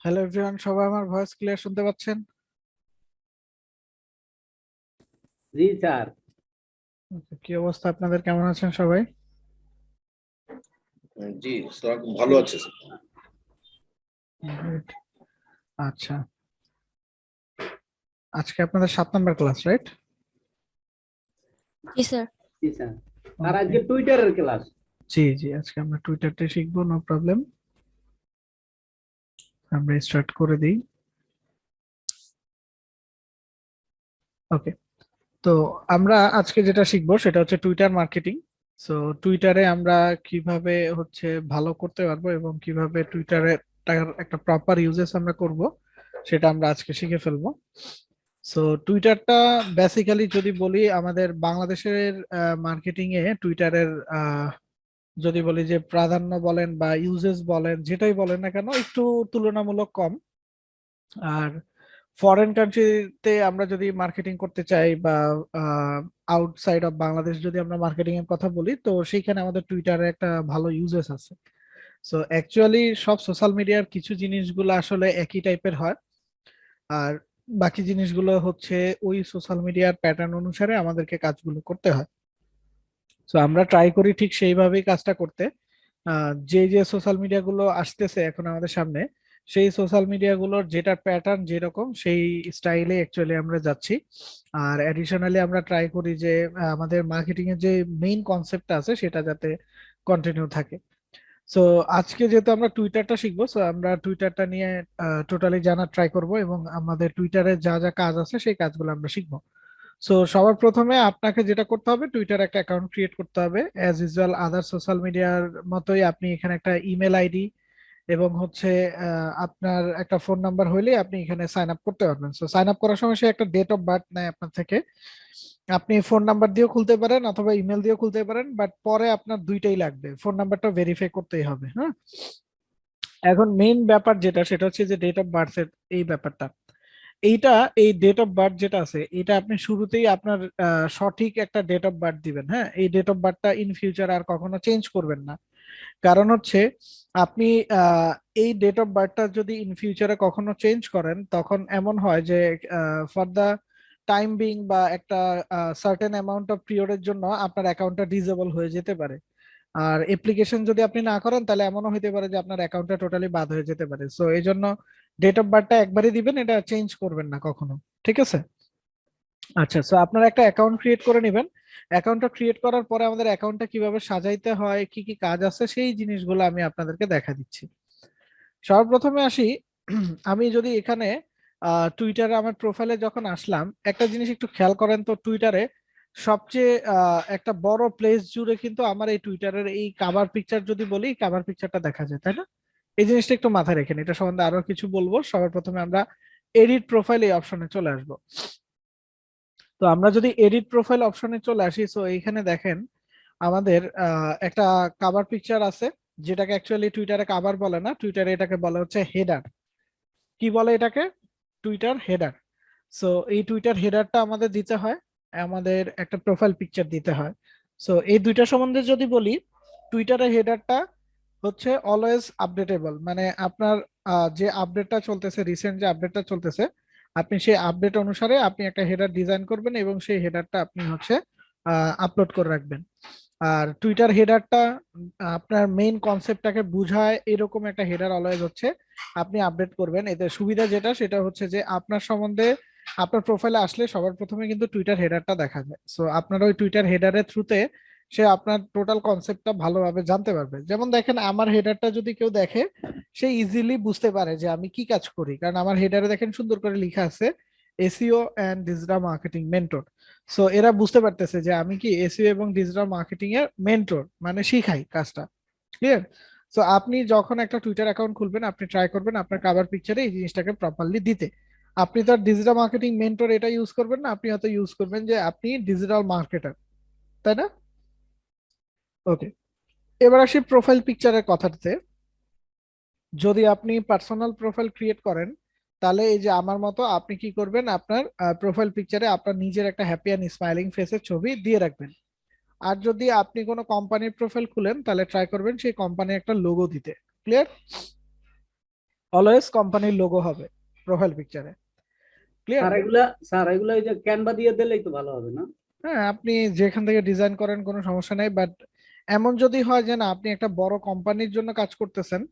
Hello everyone, সবাই আমার voice clear শুনতে পাচ্ছেন? জি স্যার। কি অবস্থা আপনাদের, কেমন আছেন সবাই? জি, স্যার ভালো আছে স্যার। Good. আচ্ছা, আজকে আপনাদের 7 নম্বর ক্লাস, রাইট? জি স্যার। জি স্যার। আর আজকে টুইটারের ক্লাস। জি জি, আজকে আমরা টুইটারটা শিখবো, নো প্রবলেম। আমরা স্টার্ট করে দিই। ওকে, তো আমরা আজকে যেটা শিখবো সেটা হচ্ছে টুইটার মার্কেটিং। সো টুইটারে আমরা কিভাবে হচ্ছে ভালো করতে পারবো এবং কিভাবে টুইটারে একটা প্রপার ইউজেস আমরা করব, সেটা আমরা আজকে শিখে ফেলবো। সো টুইটারটা বেসিক্যালি যদি বলি, আমাদের বাংলাদেশের মার্কেটিং এ টুইটারের যদি বলি যে প্রাধান্য বলেন বা ইউজেস বলেন, যেটাই বলেন না কেন, একটু তুলনামূলক কম। আর ফরেন কান্ট্রিতে আমরা যদি মার্কেটিং করতে চাই বা আউটসাইড অফ বাংলাদেশ যদি আমরা মার্কেটিং এর কথা বলি, তো সেইখানে আমাদের টুইটারে একটা ভালো ইউজেস আছে। সো অ্যাকচুয়ালি সব সোশ্যাল মিডিয়ার কিছু জিনিসগুলো আসলে একই টাইপের হয়, আর বাকি জিনিসগুলো হচ্ছে ওই সোশ্যাল মিডিয়ার প্যাটার্ন অনুসারে আমাদেরকে কাজগুলো করতে হয়। তো আমরা ট্রাই করি ঠিক সেইভাবেই কাজটা করতে। যে যে সোশ্যাল মিডিয়া গুলো আসতেছে এখন আমাদের সামনে, সেই সোশ্যাল মিডিয়া গুলোর যেটা প্যাটার্ন যেরকম সেই স্টাইলে অ্যাকচুয়ালি আমরা যাচ্ছি। আর অ্যাডিশনালি আমরা ট্রাই করি যে আমাদের মার্কেটিং এর যে মেইন কনসেপ্টটা আছে সেটা যাতে কন্টিনিউ থাকে। সো আজকে যেহেতু আমরা টুইটারটা শিখবো, সো আমরা টুইটারটা নিয়ে টোটালি জানার ট্রাই করব এবং আমাদের টুইটারে যা যা কাজ আছে সেই কাজগুলো আমরা শিখবো। সো সবার প্রথমে আপনাকে যেটা করতে হবে, টুইটার একটা অ্যাকাউন্ট ক্রিয়েট করতে হবে। অ্যাজ ইউজুয়াল আদার সোশ্যাল মিডিয়ার মতোই আপনি এখানে একটা ইমেল আইডি এবং হচ্ছে আপনার একটা ফোন নাম্বার হইলে আপনি এখানে সাইন আপ করতে পারবেন। সো সাইন আপ করার সময় সে একটা ডেট অফ বার্থ নেয় আপনার থেকে। আপনি ফোন নাম্বার দিয়েও খুলতে পারেন অথবা ইমেল দিয়েও খুলতে পারেন, বাট পরে আপনার দুইটাই লাগবে, ফোন নাম্বারটা ভেরিফাই করতেই হবে। হ্যাঁ, এখন মেইন ব্যাপার যেটা সেটা হচ্ছে যে ডেট অফ বার্থের এই ব্যাপারটা। এইটা, এই ডেট অফ বার্থ যেটা আছে এটা আপনি শুরুতেই আপনার সঠিক একটা ডেট অফ বার্থ দিবেন। হ্যাঁ, এই ডেট অফ বার্থটা ইন ফিউচার আর কখনো চেঞ্জ করবেন না। কারণ হচ্ছে আপনি আহ, এই ডেট অফ বার্থটা যদি ইন ফিউচারে কখনো চেঞ্জ করেন, তখন এমন হয় যে ফর দা টাইম বিং বা একটা সার্টেন অ্যামাউন্ট অফ পিরিয়ডের জন্য আপনার অ্যাকাউন্টটা ডিসেবল হয়ে যেতে পারে। আর অ্যাপ্লিকেশন যদি আপনি না করেন তাহলে এমনও হতে পারে যে আপনার অ্যাকাউন্টটা টোটালি বাদ হয়ে যেতে পারে। সো এই জন্য ডেট অফ বার্থটা একবারই দিবেন, এটা চেঞ্জ করবেন না কখনো। ঠিক আছে? আচ্ছা, সো আপনারা একটা অ্যাকাউন্ট ক্রিয়েট করে নেবেন। অ্যাকাউন্টটা ক্রিয়েট করার পরে আমাদের অ্যাকাউন্টটা কিভাবে সাজাইতে হয়, কি কি কাজ আছে, সেই জিনিসগুলো আমি আপনাদেরকে দেখা দিচ্ছি। সর্বপ্রথমে আসি, আমি যদি এখানে টুইটারে আমার প্রোফাইলে যখন আসলাম, একটা জিনিস একটু খেয়াল করেন তো, টুইটারে সবচেয়ে একটা বড় প্লেস জুড়ে কিন্তু আমার এই টুইটারের এই কাভার পিকচার যদি বলি, কাভার পিকচারটা দেখা যায়, তাই না? এই জিনিসটা একটু মাথায় রেখেন, এটা সম্বন্ধে আরো কিছু বলবো। সবার প্রথমে আমরা এডিট প্রোফাইল এই অপশনে চলে আসবো। তো আমরা যদি এডিট প্রোফাইল অপশনে চলে আসি, সো এইখানে দেখেন আমাদের একটা কাভার পিকচার আছে, যেটাকে অ্যাকচুয়ালি টুইটারে কাভার বলে না, টুইটারে এটাকে বলা হচ্ছে হেডার। কি বলে এটাকে? Twitter header. সো এই টুইটার হেডারটা আমাদের দিতে হয়, আমাদের একটা প্রোফাইল পিকচার দিতে হয়। সো এই দুইটা সম্বন্ধে যদি বলি, টুইটারের হেডারটা হচ্ছে অলওয়েজ আপডেটেবল, মানে আপনার যে আপডেটটা চলতেছে, রিসেন্ট যে আপডেটটা চলতেছে, আপনি সেই আপডেট অনুসারে আপনি একটা হেডার ডিজাইন করবেন এবং সেই হেডারটা আপনি হচ্ছে আপলোড করে রাখবেন। আর টুইটার হেডারটা আপনার মেইন কনসেপ্টটাকে বুঝায়, এরকম একটা হেডার অলওয়েজ হচ্ছে আপনি আপডেট করবেন। এতে সুবিধা যেটা সেটা হচ্ছে যে আপনার সম্বন্ধে আপনার প্রোফাইলে আসলে সবার প্রথমে কিন্তু টুইটার হেডারটা দেখা যায়। সো আপনার ওই টুইটার হেডারের থ্রুতে সে আপনার টোটাল কনসেপ্টটা ভালোভাবে জানতে পারবে। যেমন দেখেন, আমার হেডারটা যদি কেউ দেখে, সে ইজিলি বুঝতে পারে যে আমি কি কাজ করি, কারণ আমার হেডারে দেখেন সুন্দর করে লেখা আছে SEO and digital marketing mentor. So এরা বুঝতে পারতেছে যে আমি কি এসইও এবং ডিজিটাল মার্কেটিং এর মেন্টর, মানে শিখাই কাজটা। ক্লিয়ার? সো আপনি যখন একটা টুইটার অ্যাকাউন্ট খুলবেন, আপনি ট্রাই করবেন আপনার কাভার পিকচারে এই জিনিসটাকে প্রপারলি দিতে। আপনি তো ডিজিটাল মার্কেটিং মেন্টর এটা ইউজ করবেন না, আপনি হয়তো ইউজ করবেন যে আপনি ডিজিটাল মার্কেটার, তাই না? ওকে, এবার আসি প্রোফাইল পিকচারের কথাতে। যদি আপনি পার্সোনাল প্রোফাইল ক্রিয়েট করেন, তাহলে এই যে আমার মতো আপনি কি করবেন, আপনার প্রোফাইল পিকচারে আপনার নিজের একটা হ্যাপি অ্যান্ড স্মাইলিং ফেসের ছবি দিয়ে রাখবেন। আর যদি আপনি কোনো কোম্পানির প্রোফাইল খুলেন, তাহলে ট্রাই করবেন সেই কোম্পানির একটা লোগো দিতে। ক্লিয়ার? অলওয়েজ কোম্পানির লোগো হবে প্রোফাইল পিকচারে। ক্লিয়ার? স্যার এগুলা ওই যে ক্যানভা দিয়ে দিলেই তো ভালো হবে না? হ্যাঁ, আপনি যেখান থেকে ডিজাইন করেন কোনো সমস্যা নেই, বাট এমন যদি হয় যে না আপনি একটা বড় কোম্পানির জন্য কাজ করতেছেন,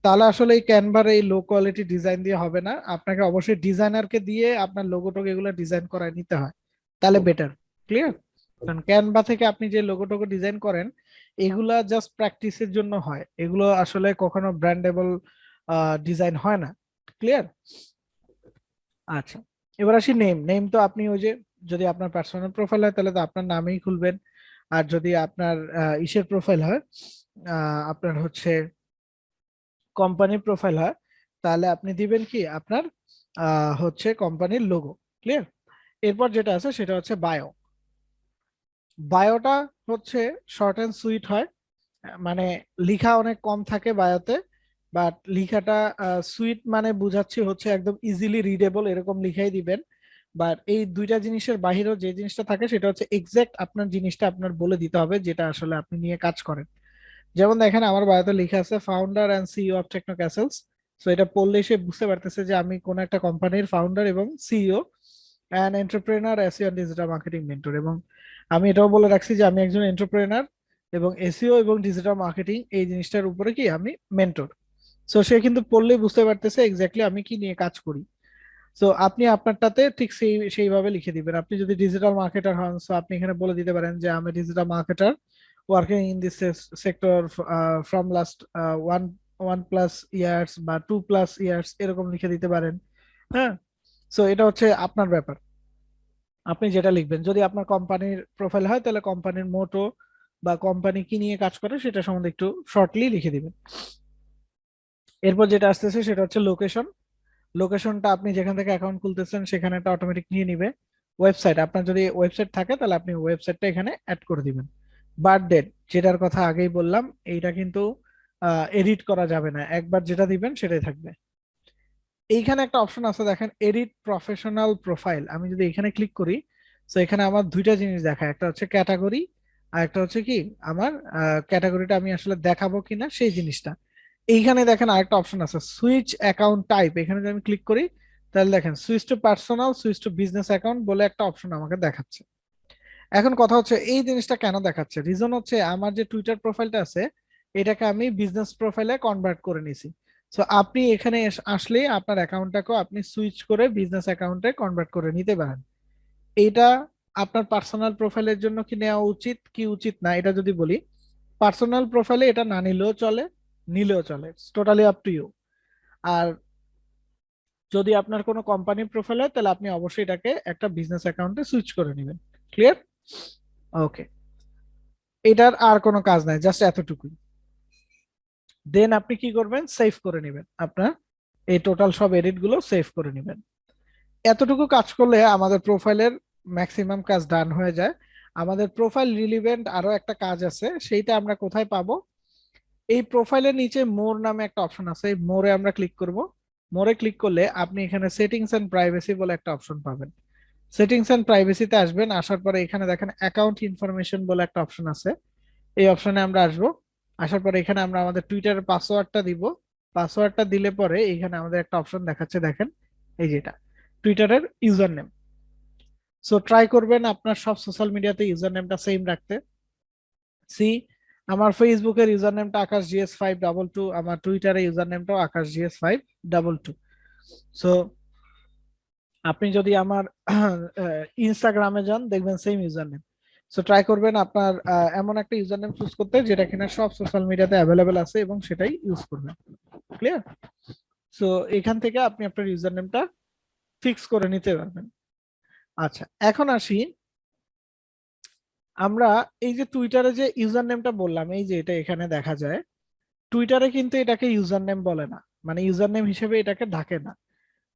তাহলে আসলে এই ক্যানভার এই লো কোয়ালিটি ডিজাইন দিয়ে হবে না, আপনাকে অবশ্যই ডিজাইনারকে দিয়ে আপনার লোগোটোকে এগুলো ডিজাইন করায় নিতে হয়, তাহলে ওকে। বেটার। ক্লিয়ার? কারণ ক্যানভা থেকে আপনি যে লোগোটোকে ডিজাইন করেন এগুলা জাস্ট প্র্যাকটিসের জন্য হয়, এগুলো আসলে কখনো ব্র্যান্ডেবল ডিজাইন হয় না। ক্লিয়ার? আচ্ছা, এবার আসি নেম। নেম তো আপনি ওই যে, যদি আপনার পার্সোনাল প্রোফাইল হয় তাহলে তো আপনার নামেই খুলবেন, আর যদি আপনার ইসের প্রোফাইল হয়, আপনার হচ্ছে কোম্পানির প্রোফাইল হয়, তাহলে আপনি দিবেন কি আপনার হচ্ছে কোম্পানির লোগো। ক্লিয়ার? এরপর যেটা আছে সেটা হচ্ছে বায়ো। বায়োটা হচ্ছে শর্ট অ্যান্ড সুইট হয়, মানে লিখা অনেক কম থাকে বায়োতে, বাট লিখাটা সুইট, মানে বুঝাচ্ছি হচ্ছে একদম ইজিলি রিডেবল এরকম লিখাই দিবেন। বাট এই দুইটা জিনিসের বাহিরেও যে জিনিসটা থাকে সেটা হচ্ছে এক্সাক্ট আপনার জিনিসটা আপনার বলে দিতে হবে, যেটা আসলে আপনি নিয়ে কাজ করেন। যেমন দেখেন আমার বায়োতে লেখা আছে founder and CEO of techno castles. So এটা পড়লে সে বুঝতে পারতেছে যে আমি কোন একটা কোম্পানির ফাউন্ডার এবং CEO and entrepreneur, SEO and digital marketing mentor. এবং আমি এটাও বলে রাখছি যে আমি একজন এন্টারপ্রেনার এবং এসইও এবং ডিজিটাল মার্কেটিং এই জিনিসটার উপরে কি আমি মেন্টর। সো সে কিন্তু পড়লেই বুঝতে পারতেছে এক্স্যাক্টলি আমি কি নিয়ে কাজ করি। সো আপনি আপনারটাতে ঠিক সেইভাবে লিখে দিবেন। আপনি যদি ডিজিটাল মার্কেটার হন, সো আপনি এখানে বলে দিতে পারেন যে আমি digital marketer working in this sector from last one one plus years বা 2+ ইয়ার্স, এরকম লিখে দিতে পারেন। হ্যাঁ, সো এটা হচ্ছে আপনার ব্যাপার, আপনি যেটা লিখবেন। যদি আপনার কোম্পানির প্রোফাইল হয় তাহলে কোম্পানির মোটো বা কোম্পানি কি নিয়ে কাজ করে সেটা সম্বন্ধে একটু শর্টলি লিখে দিবেন। এরপর যেটা আসতেছে সেটা হচ্ছে লোকেশন। লোকেশনটা আপনি যেখান থেকে অ্যাকাউন্ট খুলতেছেন সেখানে একটা অটোমেটিক নিয়ে নিবে। ওয়েবসাইট, আপনার যদি ওয়েবসাইট থাকে তাহলে আপনি ওয়েবসাইটটা এখানে অ্যাড করে দিবেন। বার্থ ডেট, যেটার কথা আগেই বললাম, এইটা কিন্তু এডিট করা যাবে না, একবার যেটা দিবেন সেটাই থাকবে। এইখানে একটা অপশন আছে দেখেন, এডিট প্রফেশনাল প্রোফাইল। আমি যদি এখানে ক্লিক করি, তো এখানে আমার দুইটা জিনিস দেখায়, একটা হচ্ছে ক্যাটাগরি আর একটা হচ্ছে কি আমার ক্যাটাগরিটা আমি আসলে দেখাবো কিনা সেই জিনিসটা। এইখানে দেখেন আরেকটা অপশন আছে সুইচ অ্যাকাউন্ট টাইপ, এখানে যদি আমি ক্লিক করি তাহলে দেখেন switch to personal, switch to business account বলে একটা অপশন আমাকে দেখাচ্ছে। এখন কথা হচ্ছে এই জিনিসটা কেন দেখাচ্ছে, রিজন হচ্ছে আমার যে টুইটার প্রোফাইলটা আছে এটাকে আমি বিজনেস প্রোফাইলে কনভার্ট করে নিছি। সো আপনি এখানে আসলেই আপনার অ্যাকাউন্টটাকেও আপনি সুইচ করে বিজনেস অ্যাকাউন্টে কনভার্ট করে নিতে পারেন। এইটা আপনার পার্সোনাল প্রোফাইলের জন্য কি নেওয়া উচিত কি উচিত না, এটা যদি বলি, পার্সোনাল প্রোফাইলে এটা না নিলেও চলে, নিলেও চলে, টোটালি আপ টু ইউ। আর যদি আপনার কোনো কোম্পানির প্রোফাইল হয় তাহলে আপনি অবশ্যই এটাকে একটা বিজনেস অ্যাকাউন্টে সুইচ করে নেবেন। ক্লিয়ার? ওকে, এটার আর কোনো কাজ নাই, জাস্ট এতটুকুই। দেন আপনি কি করবেন, সেভ করে নেবেন আপনার এই টোটাল সব এডিট গুলো সেভ করে নেবেন। এতটুকু কাজ করলে আমাদের প্রোফাইলের ম্যাক্সিমাম কাজ ডান হয়ে যায়। আমাদের প্রোফাইল রিলিভেন্ট আরো একটা কাজ আছে, সেইটা আমরা কোথায় পাবো? এই প্রোফাইলের নিচে মোর নামে একটা অপশন আছে, এই মোরে আমরা ক্লিক করব। মোরে ক্লিক করলে আপনি এখানে সেটিংস এন্ড প্রাইভেসি বলে একটা অপশন পাবেন। সেটিংস এন্ড প্রাইভেসিতে আসবেন, আসার পরে এখানে দেখেন অ্যাকাউন্ট ইনফরমেশন বলে একটা অপশন আছে, এই অপশনে আমরা আসবো। আসার পরে এখানে আমরা আমাদের টুইটারের পাসওয়ার্ডটা দিব। পাসওয়ার্ডটা দিলে পরে এখানে আমাদের একটা অপশন দেখাচ্ছে দেখেন, এই যেটা টুইটারের ইউজার নেম। সো ট্রাই করবেন আপনার সব সোশ্যাল মিডিয়াতে ইউজার নেমটা সেম রাখতে। সি, আমার ফেসবুকের ইউজার নেমটা আকাশ GS522, আমার টুইটারে ইউজার নেমটাও আকাশ GS522। সো আপনি যদি আমার ইনস্টাগ্রামে যান দেখবেন same user name. So try করবেন আপনার এমন একটা ইউজার নেম চুজ করতে যেটা কিনা সব সোশ্যাল মিডিয়াতে অ্যাভেলেবেল আছে এবং সেটাই ইউজ করবেন। ক্লিয়ার? সো এখান থেকে আপনি আপনার ইউজার নেমটা ফিক্স করে নিতে পারবেন। আচ্ছা, এখন আসি আমরা এই যে টুইটারে যে ইউজার নেমটা বললাম, এই যে এটা এখানে দেখা যায়, টুইটারে কিন্তু এটাকে ইউজার নেম বলে না, মানে ইউজার নেম হিসেবে এটাকে ডাকে না।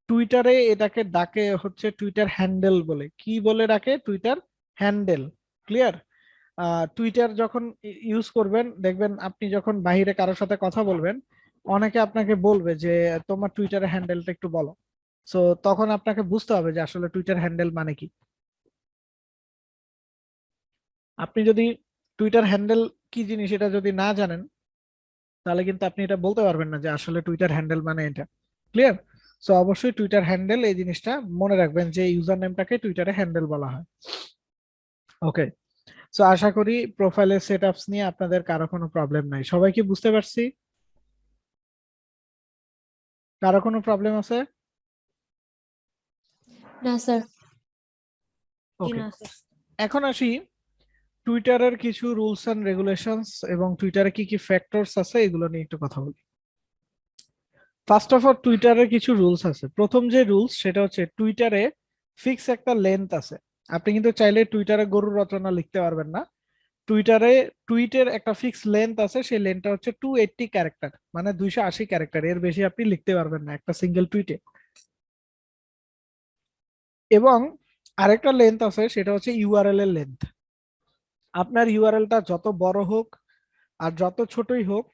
টুইটারে এটাকে ডাকে হচ্ছে টুইটার হ্যান্ডেল বলে। কি বলে ডাকে? Twitter handle. ক্লিয়ার? টুইটার যখন ইউজ করবেন দেখবেন আপনি যখন বাইরে কারোর সাথে কথা বলবেন অনেকে আপনাকে বলবে যে তোমার টুইটারের হ্যান্ডেলটা একটু বলো। সো তখন আপনাকে বুঝতে হবে যে আসলে টুইটার হ্যান্ডেল মানে কি। আপনি যদি টুইটার হ্যান্ডেল কি জিনিস এটা যদি না জানেন তাহলে কিন্তু আপনি এটা বলতে পারবেন না যে আসলে টুইটার হ্যান্ডেল মানে এটা। ক্লিয়ার? সো অবশ্যই টুইটার হ্যান্ডেল এই জিনিসটা মনে রাখবেন যে ইউজার নেমটাকে টুইটারে হ্যান্ডেল বলা হয়। ওকে, সো আশা করি প্রোফাইলের সেটআপস নিয়ে আপনাদের কারো কোনো প্রবলেম নাই। সবাই কি বুঝতে পারছি? কারো কোনো প্রবলেম আছে? না স্যার। ওকে, এখন আসি টুইটারের কিছু রুলস এন্ড রেগুলেশনস এবং টুইটারে কি কি ফ্যাক্টরস আছে এগুলো নিয়ে একটু কথা বলি। ফার্স্ট অফ অল টুইটারের কিছু রুলস আছে। প্রথম যে রুলস সেটা হচ্ছে টুইটারে ফিক্স একটা লেন্থ আছে। আপনি কিন্তু চাইলে টুইটারে গরুর রচনা লিখতে পারবেন না। টুইটারে টুইটের একটা ফিক্স লেন্থ আছে, সেই লেন্থটা হচ্ছে 280 ক্যারেক্টার, মানে 280 ক্যারেক্টার, এর বেশি আপনি লিখতে পারবেন না একটা সিঙ্গেল টুইটে। এবং আরেকটা লেন্থ আছে সেটা হচ্ছে ইউআরএল এর লেন্থ। আপনার ইউআরএলটা যত বড় হোক আর যত ছোটই হোক,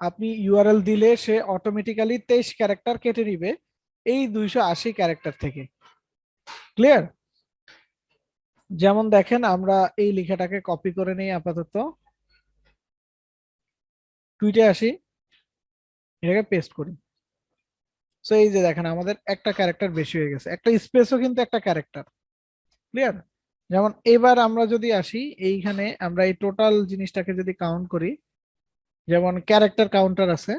আপনি ইউআরএল দিলে সে অটোমেটিক্যালি 23 ক্যারেক্টার কেটে নিবে এই 280 ক্যারেক্টার থেকে। ক্লিয়ার? যেমন দেখেন, আমরা এই লেখাটাকে কপি করে নেই আপাতত, টুইটে আসি, এটাকে পেস্ট করি। সো এই যে দেখেন আমাদের একটা ক্যারেক্টার বেশি হয়ে গেছে, একটা স্পেসও কিন্তু একটা ক্যারেক্টার। ক্লিয়ার? যেমন এবার আমরা যদি আসি এইখানে, আমরা এই টোটাল জিনিসটাকে যদি কাউন্ট করি, যেমন ক্যারেক্টার কাউন্টার আছে,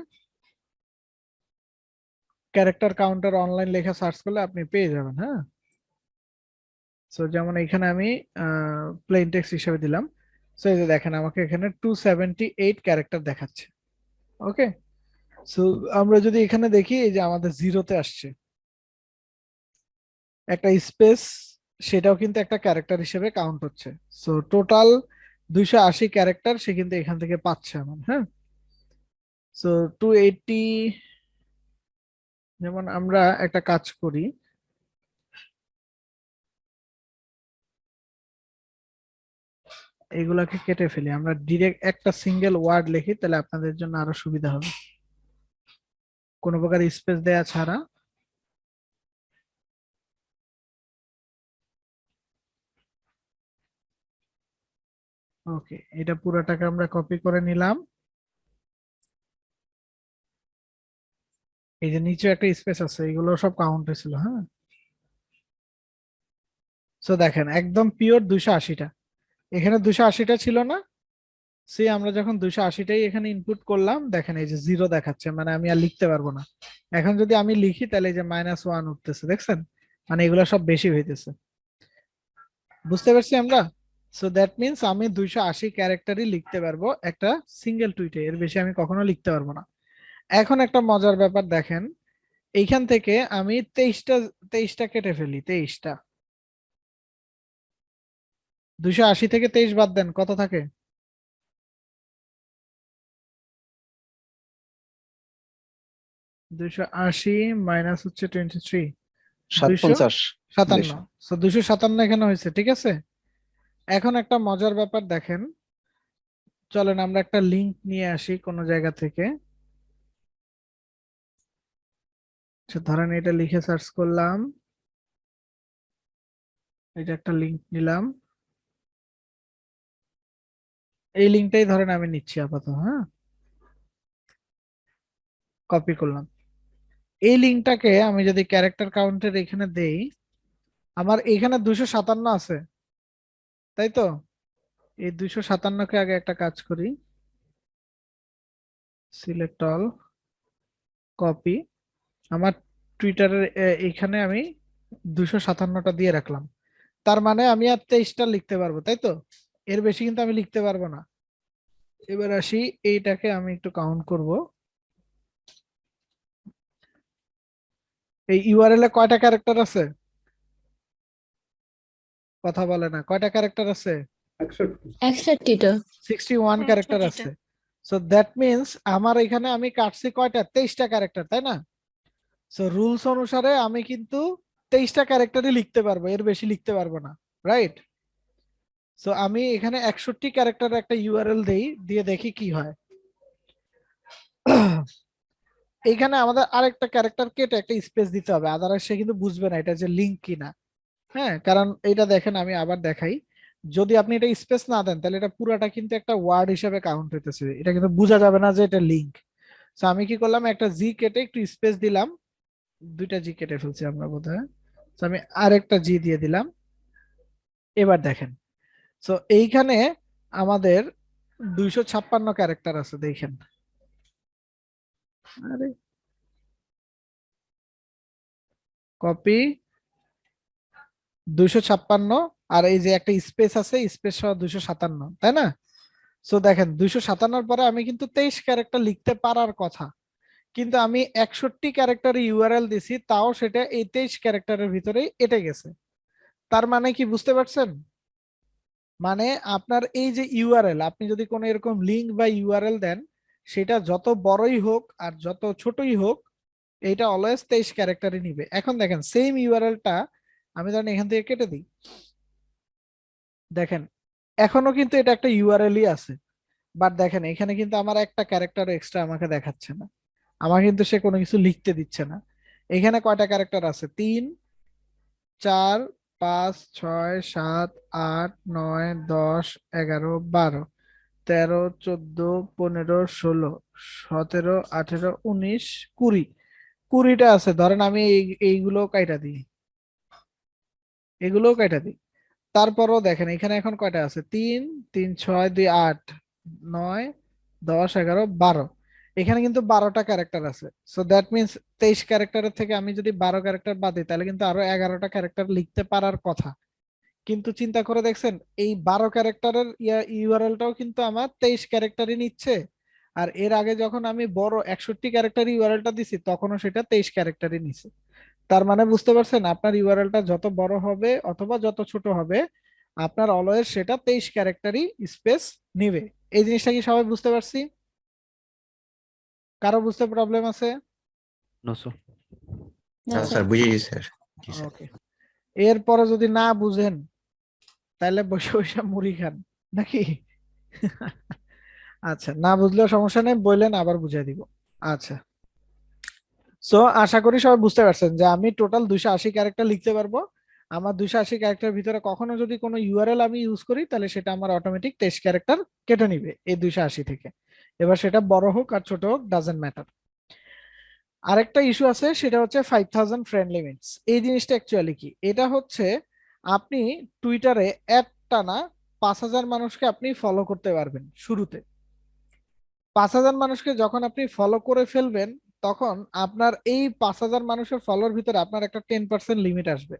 ক্যারেক্টার কাউন্টার অনলাইন লেখা সার্চ করলে আপনি পেয়ে যাবেন। হ্যাঁ, সো যেমন এখানে আমি প্লেন টেক্সট হিসেবে দিলাম। সো এই যে দেখেন আমাকে এখানে 278 ক্যারেক্টার দেখাচ্ছে। ওকে, সো আমরা যদি এখানে দেখি, এই যে আমাদের জিরোতে আসছে একটা স্পেস, সেটাও কিন্তু একটা ক্যারেক্টার হিসেবে কাউন্ট হচ্ছে। সো টোটাল 280 ক্যারেক্টার সে কিন্তু এখান থেকে পাচ্ছে আমার। হ্যাঁ, সো 280, যেমন আমরা একটা কাজ করি, এগুলাকে কেটে ফেলি, আমরা ডিরেক্ট একটা সিঙ্গেল ওয়ার্ড লিখি, তাহলে আপনাদের জন্য আরো সুবিধা হবে কোনো প্রকার স্পেস দেয়া ছাড়া। ওকে, এটা পুরোটাকে আমরা কপি করে নিলাম। এই যে নিচে একটা স্পেস আছে, এগুলো সব কাউন্ট হয়েছিল। হ্যাঁ, সো দেখেন একদম পিওর 280টা, এখানে 280টা ছিল না? সে আমরা যখন 280টাই এখানে ইনপুট করলাম, দেখেন এই যে জিরো দেখাচ্ছে, মানে আমি আর লিখতে পারবো না। এখন যদি আমি লিখি তাহলে এই যে -1 উঠতেছে, দেখছেন? মানে এগুলো সব বেশি হইতেছে। বুঝতে পারছি আমরা? সো দ্যাট মিনস আমি 280 ক্যারেক্টারই লিখতে পারবো একটা সিঙ্গেল টুইটে, এর বেশি আমি কখনো লিখতে পারবো না। এখন একটা মজার ব্যাপার দেখেন, এইখান থেকে আমি 23টা কেটে ফেলি, 23টা, 280 থেকে 23 বাদ দেন, কত থাকে? 280 মাইনাস হচ্ছে 23, 57 257। সো 257 এখানে হয়েছে, ঠিক আছে। এখন একটা মজার ব্যাপার দেখেন, চলেন আমরা একটা লিংক নিয়ে আসি কোনো জায়গা থেকে। আচ্ছা, ধরেন এটা লিখে সার্চ করলাম, এটা একটা লিংক নিলাম, এই লিঙ্কটাই ধরেন আমি নিচ্ছি আপাতত। হ্যাঁ, কপি করলাম। এই লিঙ্কটাকে আমি যদি ক্যারেক্টার কাউন্টের এখানে দেই, আমার এখানে 257 আছে, তাই তো? এই 257কে আগে একটা কাজ করি, সিলেক্ট অল, কপি, আমার টুইটারের এখানে আমি 257টা দিয়ে রাখলাম। তার মানে আমি আর 23টা লিখতে পারবো, তাই তো? এর বেশি কিন্তু আমি লিখতে পারবো না। এবার আসি, এইটাকে আমি একটু কাউন্ট করব। এই ইউআরএল এ কয়টা ক্যারেক্টার আছে? কথা বলে না, কয়টা ক্যারেক্টার আছে? 61টা। 61 ক্যারেক্টার আছে। সো দ্যাট মিনস আমার এখানে আমি কাটছি কয়টা? 23টা ক্যারেক্টার, তাই না? সো রুলস অনুসারে আমি কিন্তু 23টা ক্যারেক্টারই লিখতে পারবো, এর বেশি লিখতে পারবো না, রাইট? সো আমি এখানে 61 ক্যারেক্টার একটা ইউআরএল দেই, দিয়ে দেখি কি হয়। এইখানে আমাদের আরেকটা ক্যারেক্টার কেটে একটা স্পেস দিতে হবে, আদারওয়াইজ সে কিন্তু বুঝবে না এটা যে লিংক কিনা। হ্যাঁ, কারণ এটা দেখেন আমি আবার দেখাই, যদি আপনি এটা স্পেস না দেন তাহলে এটা পুরাটা কিন্তু একটা ওয়ার্ড হিসেবে কাউন্ট হইতেছে, এটা কিন্তু বোঝা যাবে না যে এটা লিংক। তো আমি কি করলাম, একটা জি কেটে একটু স্পেস দিলাম, দুইটা জি কেটে ফেলছি আমরা বোধহয়। তো আমি আরেকটা জি দিয়ে দিলাম। এবার দেখেন, তো এইখানে আমাদের 256 ক্যারেক্টার আছে দেখেন। আরে কপি 256, আর এই যে একটা স্পেস আছে, স্পেস সহ 257, তাই না? সো দেখেন 257 পরে আমি কিন্তু 23 ক্যারেক্টার লিখতে পারার কথা, কিন্তু আমি 61 ক্যারেক্টার ইউআরএল দিছি, তাও সেটা এই 23 ক্যারেক্টারের ভিতরেই এটে গেছে। তার মানে কি বুঝতে পারছেন? মানে আপনার এই যে ইউআরএল, আপনি যদি কোনো এরকম লিঙ্ক বা ইউআরএল দেন, সেটা যত বড়ই হোক আর যত ছোটই হোক, এটা অলওয়েজ 23 ক্যারেক্টারই নিবে। এখন দেখেন সেম ইউআরএলটা আমি ধরেন এখান থেকে কেটে দিই, দেখেন এখনো কিন্তু এটা একটা ইউআরএলই আছে, বাট দেখেন এখানে কিন্তু আমার একটা ক্যারেক্টার এক্সট্রা আমাকে দেখাচ্ছে না, আমার কিন্তু সে কোনো কিছু লিখতে দিচ্ছে না। এখানে কয়টা ক্যারেক্টার আছে? 3, 4, 5, 6, 7, 8, 9, 10, 11, 12, 13, 14, 15, 16, 17, 18, 19, 20, 20টা আছে। ধরেন আমি এইগুলো কাইটা দিই, এগুলোও কাইটা দিই। তারপরও দেখেন এখানে এখন কয়টা আছে? 3, 3, 6, 2, 8, 9, 10, 11, 12, এখানে কিন্তু 12টা ক্যারেক্টার আছে। সো দ্যাট মিনস 23 ক্যারেক্টারের থেকে আমি যদি 12 ক্যারেক্টার বাদ দিই, তাহলে কিন্তু আরো 11টা ক্যারেক্টার লিখতে পারার কথা। কিন্তু চিন্তা করে দেখছেন, এই 12 ক্যারেক্টারের ইউআরএলটাও কিন্তু আমার 23 ক্যারেক্টারই নিচ্ছে। আর এর আগে যখন আমি বড় 61 ক্যারেক্টার ইউআরএলটা দিছি, তখনও সেটা 23 ক্যারেক্টারই নিছে। তার মানে বুঝতে পারছেন, আপনার ইউআরএলটা যত বড় হবে অথবা যত ছোট হবে, আপনার অলওয়েজ সেটা 23 ক্যারেক্টারই স্পেস নিবে। এই জিনিসটা কি সবাই বুঝতে পারছি? কারো বুঝতে প্রবলেম আছে? No sir. না হ্যাঁ স্যার। স্যার, বুঝে গেছি স্যার। জি স্যার। ওকে, এরপরে যদি না বুঝেন তাহলে বসে বসে মুড়ি খান নাকি? আচ্ছা, না বুঝলেও সমস্যা নেই, বললেন আবার বুঝিয়ে দিব। আচ্ছা, সো আশা করি সবাই বুঝতে পারছেন যে আমি টোটাল 280 ক্যারেক্টার লিখতে পারবো। আমার 280 ক্যারেক্টার ভিতরে কখনো যদি কোনো ইউআরএল আমি ইউজ করি, তাহলে সেটা আমার অটোমেটিক 23 ক্যারেক্টার কেটে নিবে এই 280 থেকে। এবার সেটা বড় হোক আর ছোট হোক, ডাজেন্ট ম্যাটার। আরেকটা ইস্যু আছে, সেটা হচ্ছে 5000 ফ্রেন্ড লিমিটস। এই জিনিসটা অ্যাকচুয়ালি কি? এটা হচ্ছে আপনি টুইটারে টানা 5000 মানুষকে আপনি ফলো করতে পারবেন শুরুতে। 5000 মানুষকে যখন আপনি ফলো করে ফেলবেন, তখন আপনার এই 5000 মানুষের ফলোর ভিতরে আপনার একটা 10% লিমিট আসবে।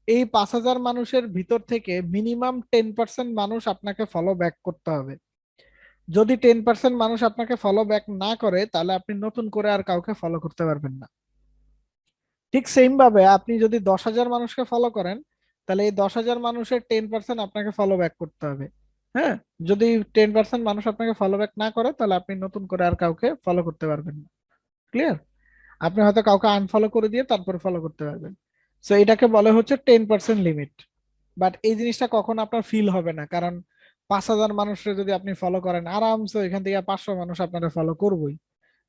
এই 5000 মানুষের ভিতর থেকে মিনিমাম 10% মানুষ আপনাকে ফলো ব্যাক করতে হবে। যদি 10% মানুষ আপনাকে ফলো ব্যাক না করে, তাহলে আপনি নতুন করে আর কাউকে ফলো করতে পারবেন না। ঠিক সেম ভাবে আপনি যদি 10,000 মানুষকে ফলো করেন, তাহলে এই 10,000 মানুষের 10% আপনাকে ফলো ব্যাক করতে হবে। হ্যাঁ, যদি 10% মানুষ আপনাকে ফলো ব্যাক না করে, তাহলে আপনি নতুন করে আর কাউকে ফলো করতে পারবেন না। ক্লিয়ার? আপনি হয়তো কাউকে আনফলো করে দিয়ে তারপরে ফলো করতে পারবেন। সো এটাকে বলে হচ্ছে 10% লিমিট। বাট এই জিনিসটা কখন আপনার ফিল হবে না, কারণ 5,000 মানুষের যদি আপনি ফলো করেন, আরামসে এখান থেকে 500 মানুষ আপনারা ফলো করবোই।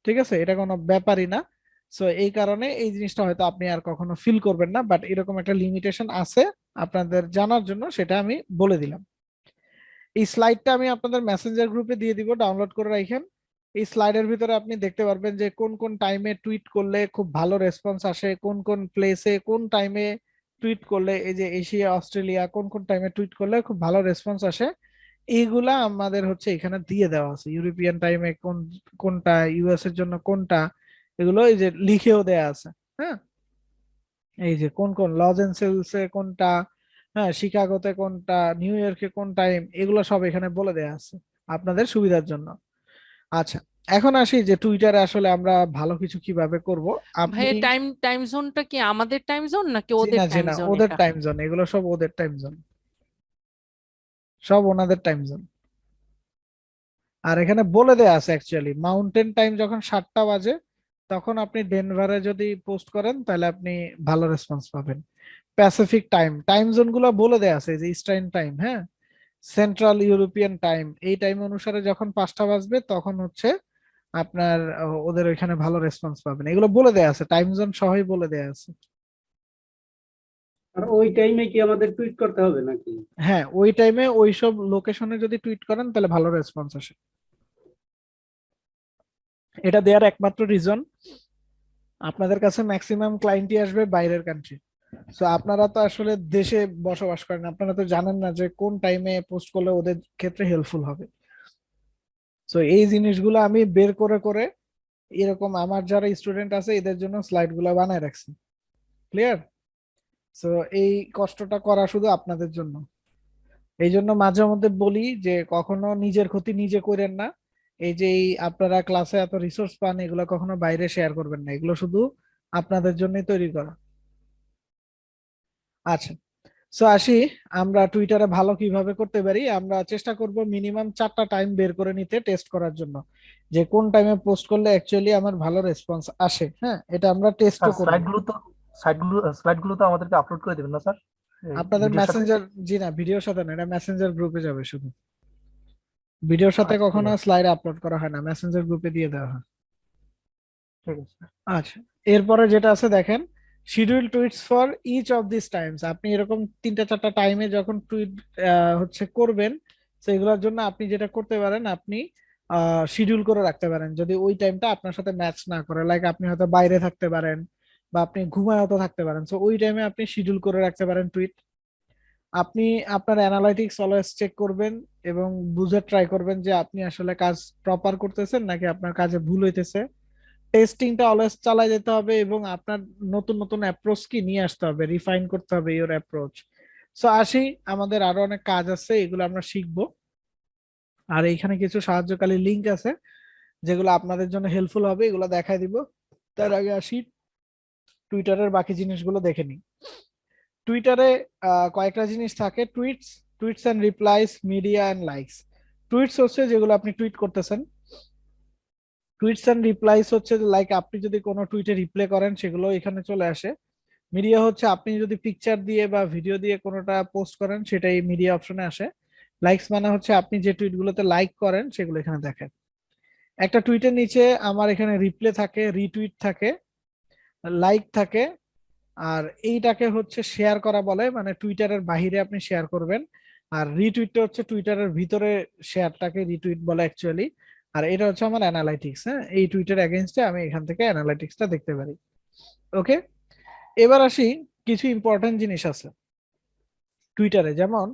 ঠিক আছে, এটা কোনো ব্যাপারই না। সো এই কারণে এই জিনিসটা হয়তো আপনি আর কখনো ফিল করবেন না, বাট এরকম একটা লিমিটেশন আছে, আপনাদের জানার জন্য সেটা আমি বলে দিলাম। এই স্লাইডটা আমি আপনাদের মেসেঞ্জার গ্রুপে দিয়ে দিব, ডাউনলোড করে রাখেন। এই স্লাইডের ভিতরে আপনি দেখতে পারবেন যে কোন কোন টাইমে টুইট করলে খুব ভালো রেসপন্স আসে, কোন কোন প্লেসে কোন টাইমে টুইট করলে, এই যে এশিয়া অস্ট্রেলিয়া কোন কোন টাইমে টুইট করলে খুব ভালো রেসপন্স আসে। এইগুলা আমাদের হচ্ছে এখানে দিয়ে দেওয়া আছে, ইউরোপিয়ান টাইমে কোন কোনটা, ইউএস এর জন্য কোনটা, এগুলো এই যে লিখেও দেয়া আছে। হ্যাঁ, এই যে কোন কোন লস এঞ্জেলসে কোনটা, হ্যাঁ শিকাগোতে কোনটা, নিউ ইয়র্কে কোন টাইম, এগুলো সব এখানে বলে দেয়া আছে আপনাদের সুবিধার জন্য। আচ্ছা, এখন আসি যে টুইটারে আসলে আমরা ভালো কিছু কিভাবে করব। আপনি ভাই টাইম টাইম জোনটা কি আমাদের টাইম জোন নাকি জি ওদের না, জি টাইম না, জোন ওদের এটা? টাইম জোন, এগুলো সব ওদের টাইম জোন, সব ওনাদের টাইম জোন। আর এখানে বলে দেয়া আছে অ্যাকচুয়ালি মাউন্টেন টাইম যখন 7টা বাজে, তখন আপনি ডেনভারে যদি পোস্ট করেন, তাহলে আপনি ভালো রেসপন্স পাবেন। প্যাসিফিক টাইম, টাইম জোন গুলো বলে দেয়া আছে, যে ইস্টার্ন টাইম, হ্যাঁ, সেন্ট্রাল ইউরোপিয়ান টাইম, এই টাইম অনুসারে যখন 5টা বাজবে, তখন হচ্ছে আপনার ওদের ওইখানে ভালো রেসপন্স পাবেন। এগুলো বলে দেয়া আছে, টাইম জোন সহই বলে দেয়া আছে। আর ওই টাইমে কি আমাদের টুইট করতে হবে নাকি? হ্যাঁ, ওই টাইমে ওই সব লোকেশনে যদি টুইট করেন, তাহলে ভালো রেসপন্স আসে। এটা দেওয়ার একমাত্র রিজন আপনাদের কাছে ম্যাক্সিমাম ক্লায়েন্টই আসবে বাইরের কান্ট্রি। সো আপনারা তো আসলে দেশে বসবাস করেন, আপনারা তো জানেন না যে কোন টাইমে পোস্ট করলে ওদের ক্ষেত্রে হেল্পফুল হবে। সো এই জিনিসগুলো আমি বের করে করে এরকম আমার যারা স্টুডেন্ট আছে এদের জন্য স্লাইড গুলা বানায় রাখছি। ক্লিয়ার? সো এই কষ্টটা করা শুধু আপনাদের জন্য। এই জন্য মাঝে মধ্যে বলি যে কখনো নিজের ক্ষতি নিজে করেন না। এই যে আপনারা ক্লাসে এত রিসোর্স পান, এগুলো কখনো বাইরে শেয়ার করবেন না, এগুলো শুধু আপনাদের জন্যই তৈরি করা। আচ্ছা, সো আসি আমরা টুইটারে ভালো কিভাবে করতে পারি। আমরা চেষ্টা করব মিনিমাম 4টা টাইম বের করে নিতে টেস্ট করার জন্য, যে কোন টাইমে পোস্ট করলে অ্যাকচুয়ালি আমার ভালো রেসপন্স আসে। হ্যাঁ, এটা আমরা টেস্টও স্যার করব। স্লাইডগুলো তো আমাদেরকে আপলোড করে দিবেন না স্যার, আপনাদের ভিডিওর সাথে? মেসেঞ্জার, জি না, ভিডিওর সাথে না, এটা মেসেঞ্জার গ্রুপে যাবে শুধু। ভিডিওর সাথে আচ্ছা, ঠিক কখনো আছে, স্লাইড আপলোড করা হয় না, মেসেঞ্জার গ্রুপে দিয়ে দেওয়া হয়। ঠিক আছে স্যার। আচ্ছা, এরপরে যেটা আছে দেখেন, schedule tweets for each of this times. আপনি এরকম 3টা 4টা টাইমে যখন টুইট হচ্ছে করবেন, সেগুলোর জন্য আপনি যেটা করতে পারেন, আপনি শিডিউল করে রাখতে পারেন যদি ওই টাইমটা আপনার সাথে ম্যাচ না করে। লাইক আপনি হয়তো বাইরে থাকতে পারেন বা আপনি ঘুমায়ও থাকতে পারেন, সো ওই টাইমে আপনি শিডিউল করে রাখতে পারেন টুইট। আপনি আপনার অ্যানালাইটিক্স অলওয়েজ চেক করবেন এবং বুঝে ট্রাই করবেন যে আপনি আসলে কাজ প্রপার করতেছেন নাকি আপনার কাজে ভুল হইতেছে। টেস্টিংটা অলওয়েজ চালাই যেতে হবে এবং আপনার নতুন নতুন অ্যাপ্রোচ কি নিয়ে আসতে হবে, রিফাইন করতে হবে ইওর অ্যাপ্রোচ। সো আসি, আমাদের আরো অনেক কাজ আছে, এগুলো আমরা শিখবো। আর এইখানে কিছু সাহায্যকারী লিংক আছে যেগুলো আপনাদের জন্য হেল্পফুল হবে, এগুলো দেখাই দিব। তার আগে আসি টুইটারের বাকি জিনিসগুলো দেখে নিই। টুইটারে কয়েকটা জিনিস থাকে, tweets, tweets and replies, media and likes. Tweets হচ্ছে যেগুলো আপনি টুইট করতেছেন, টুইটস এন্ড রিপ্লাইস হচ্ছে লাইক আপনি যদি কোনো টুইটে রিপ্লাই করেন সেগুলো এখানে চলে আসে। মিডিয়া হচ্ছে আপনি যদি পিকচার দিয়ে বা ভিডিও দিয়ে কোনোটা পোস্ট করেন সেটাই মিডিয়া অপশনে আসে। লাইকস মানে হচ্ছে আপনি যে টুইটগুলোতে লাইক করেন সেগুলো এখানে দেখেন। একটা টুইটের নিচে আমার এখানে রিপ্লে থাকে, রিটুইট থাকে, লাইক থাকে, আর এইটাকে হচ্ছে শেয়ার করা বলে, মানে টুইটারের বাহিরে আপনি শেয়ার করবেন। আর রিটুইটটা হচ্ছে টুইটারের ভিতরে শেয়ারটাকে রিটুইট বলে অ্যাকচুয়ালি। আর এটা হচ্ছে আমার অ্যানালাইটিক্স। হ্যাঁ, এই টুইটার এগেইনস্টে আমি এখান থেকে অ্যানালাইটিক্সটা দেখতে পারি। ওকে, এবার আসি, কিছু ইম্পর্টেন্ট জিনিস আছে টুইটারে। যেমন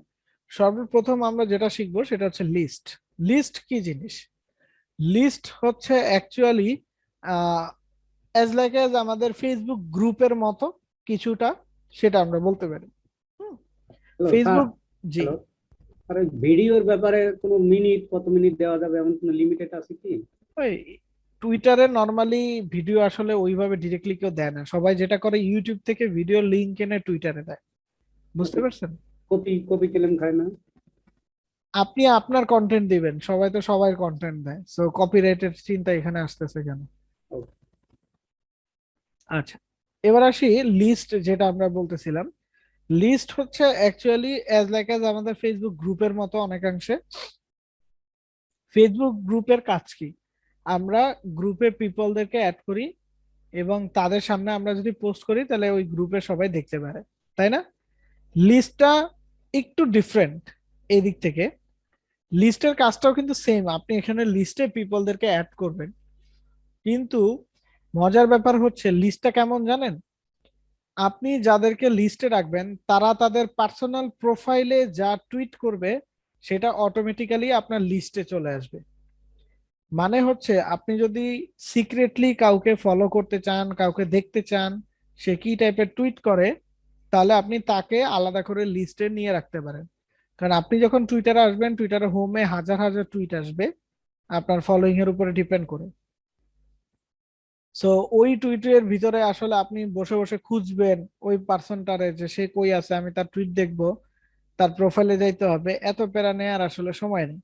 সর্বপ্রথম আমরা যেটা শিখবো সেটা হচ্ছে লিস্ট। লিস্ট কি জিনিস? লিস্ট হচ্ছে অ্যাকচুয়ালি অ্যাজ লাইক অ্যাজ আমাদের ফেসবুক গ্রুপের মতো কিছুটা, সেটা আমরা বলতে পারি। Hello sir. ফেসবুক, জি। হ্যালো স্যার, ভিডিওর ব্যাপারে কোনো মিনিট, কত মিনিট দেওয়া যাবে এমন কোনো লিমিটেড আছে কি? ওই টুইটারে নর্মালি ভিডিও আসলে ওইভাবে ডিরেক্টলি কেউ দেয় না, সবাই যেটা করে ইউটিউব থেকে ভিডিও লিংক এনে টুইটারে দেয়। বুঝতে পারছেন? কপি কপি কেলেম খায় না? আপনি আপনার কন্টেন্ট দিবেন, সবাই তো সবাই কন্টেন্ট দেয়, সো কপিরাইটের চিন্তা এখানে আসতেছে কেন? Okay. আচ্ছা, এবার আসি লিস্ট, যেটা আমরা বলতেছিলাম। লিস্ট হচ্ছে অ্যাকচুয়ালি অ্যাজ লাইক অ্যাজ আমাদের ফেসবুক গ্রুপের মতো অনেকাংশে। ফেসবুক গ্রুপের কাজ কি? আমরা গ্রুপে পিপলদেরকে অ্যাড করি এবং তাদের সামনে আমরা যদি পোস্ট করি তাহলে ওই গ্রুপে সবাই দেখতে পারে, তাই না? লিস্টটা একটু ডিফারেন্ট এই দিক থেকে। লিস্টের কাজটাও কিন্তু সেম, আপনি এখানে লিস্টে পিপলদেরকে অ্যাড করবেন, কিন্তু মজার ব্যাপার হচ্ছে লিস্টটা কেমন জানেন? আপনি যাদেরকে লিস্টে রাখবেন তারা তাদের পার্সোনাল প্রোফাইলে যা টুইট করবে সেটা অটোমেটিক্যালি আপনার লিস্টে চলে আসবে। মানে হচ্ছে আপনি যদি সিক্রেটলি কাউকে ফলো করতে চান, কাউকে দেখতে চান সে কি টাইপের টুইট করে, তাহলে আপনি তাকে আলাদা করে লিস্টে নিয়ে রাখতে পারেন। কারণ আপনি যখন টুইটারে আসবেন, টুইটারে হোমে হাজার হাজার টুইট আসবে আপনার ফলোইং এর উপরে ডিপেন্ড করে। সো ওই টুইটের ভিতরে আসলে আপনি বসে বসে খুঁজবেন ওই পার্সনটারে যে সে কই আছে, আমি তার টুইট দেখবো, তার প্রোফাইলে যাইতে হবে, এত প্যারা নেওয়ার আসলে সময় নেই।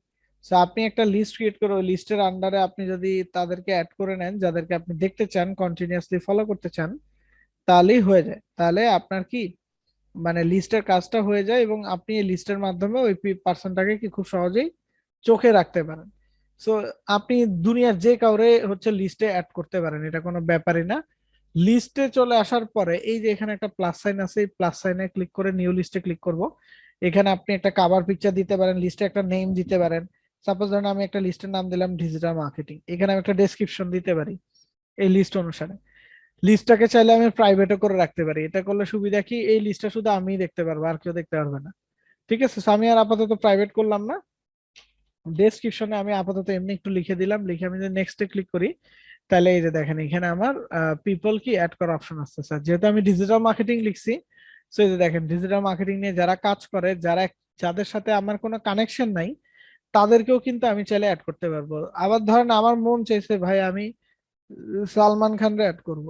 সো আপনি একটা লিস্ট ক্রিয়েট করে ওই লিস্টের আন্ডারে আপনি যদি তাদেরকে অ্যাড করে নেন যাদেরকে আপনি দেখতে চান, কন্টিনিউয়াসলি ফলো করতে চান, তাহলেই হয়ে যায়। তাহলে আপনার কি মানে লিস্টের কাজটা হয়ে যায় এবং আপনি এই লিস্টের মাধ্যমে ওই পার্সনটাকে কি খুব সহজেই চোখে রাখতে পারেন। সো আপনি দুনিয়ার যে কাউরে হচ্ছে লিস্টে অ্যাড করতে পারেন, এটা কোনো ব্যাপারই না। লিস্টে চলে আসার পরে এই যে এখানে একটা প্লাস সাইন আছে, এই প্লাস সাইনে ক্লিক করে নিউ লিস্টে ক্লিক করব। এখানে আপনি একটা কভার পিকচার দিতে পারেন, লিস্টে একটা নেম দিতে পারেন। সাপোজ ধরেন আমি একটা লিস্টের নাম দিলাম ডিজিটাল মার্কেটিং, এখানে আমি একটা ডেসক্রিপশন দিতে পারি এই লিস্ট অনুসারে। লিস্টটাকে চাইলে আমি প্রাইভেটও করে রাখতে পারি। এটা করলে সুবিধা কি, এই লিস্টটা শুধু আমিই দেখতে পারবো, আর কেউ দেখতে পারবে না। ঠিক আছে, so আমি আর আপাতত প্রাইভেট করলাম না। ডেসক্রিপশনে আমি আপাতত এমনি একটু লিখে দিলাম, লিখে আমি যদি নেক্সটে ক্লিক করি, তাহলে এই যে দেখেন এখানে আমার পিপল কি অ্যাড করার অপশন আসছে স্যার, যেহেতু আমি ডিজিটাল মার্কেটিং লিখছি। সো এই যে দেখেন ডিজিটাল মার্কেটিং নিয়ে যারা কাজ করে, যাদের সাথে আমার কোনো কানেকশন নাই, তাদেরকেও কিন্তু আমি চাইলে অ্যাড করতে পারবো। আবার ধরেন আমার মন চাইছে ভাই আমি সালমান খানরে অ্যাড করব,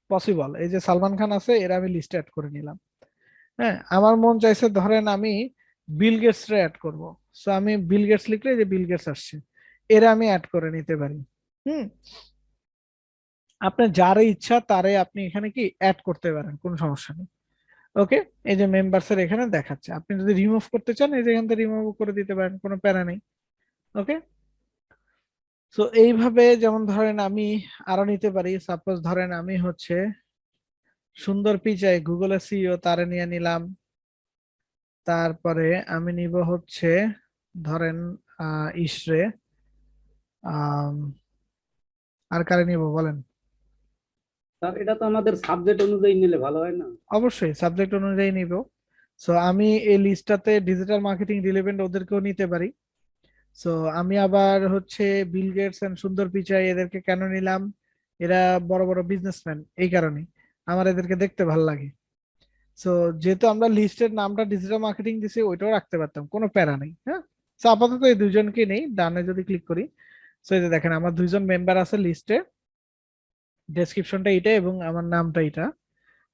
পসিবল, এই যে সালমান খান আছে এরা আমি লিস্টে অ্যাড করে নিলাম। হ্যাঁ, আমার মন চাইছে ধরেন আমি বিল গেটস রে অ্যাড করব, সো আমি বিল গেটস লিখলে এই যে বিল গেটস আসছে, এরা আমি অ্যাড করে নিতে পারি। হুম, আপনার যারে ইচ্ছা তারে আপনি এখানে কি অ্যাড করতে পারেন, কোনো সমস্যা নেই। ওকে, এই যে মেম্বার্স এর এখানে দেখাচ্ছে, আপনি যদি রিমুভ করতে চান এই যে এখান থেকে রিমুভ করে দিতে পারেন, কোনো প্যারা নেই। ওকে, তো এইভাবে যেমন ধরেন আমি আরো নিতে পারি, সাপোজ ধরেন আমি হচ্ছে সুন্দর পিচাই গুগলের সিইও তারে নিয়ে নিলাম। তারপরে আমি নিব হচ্ছে ধরেন ইসরে, আম, আর কারে নিব বলেন। স্যার এটা তো আমাদের সাবজেক্ট অনুযায়ী নিলে ভালো হয় না? অবশ্যই সাবজেক্ট অনুযায়ী নিব। সো আমি এই লিস্টটাতে ডিজিটাল মার্কেটিং রিলেভেন্ট ওদেরকেও নিতে পারি। সো আমি আবার হচ্ছে বিল গেটস এন্ড সুন্দর পিচাই এদেরকে কেন নিলাম, এরা বড় বড় বিজনেসম্যান, এই কারণে আমার এদেরকে দেখতে ভালো লাগে। সো যেহেতু আমরা লিস্টের নামটা ডিজিটাল মার্কেটিং দিছি, ওইটাও রাখতে পারতাম, কোনো প্যারা নেই। হ্যাঁ, তো আপাতত এই দুইজনকে নেই, ডানে যদি ক্লিক করি। সো এই যে দেখেন আমার দুইজন মেম্বার আছে লিস্টে, ডেসক্রিপশনটা এটা এবং আমার নামটা এটা।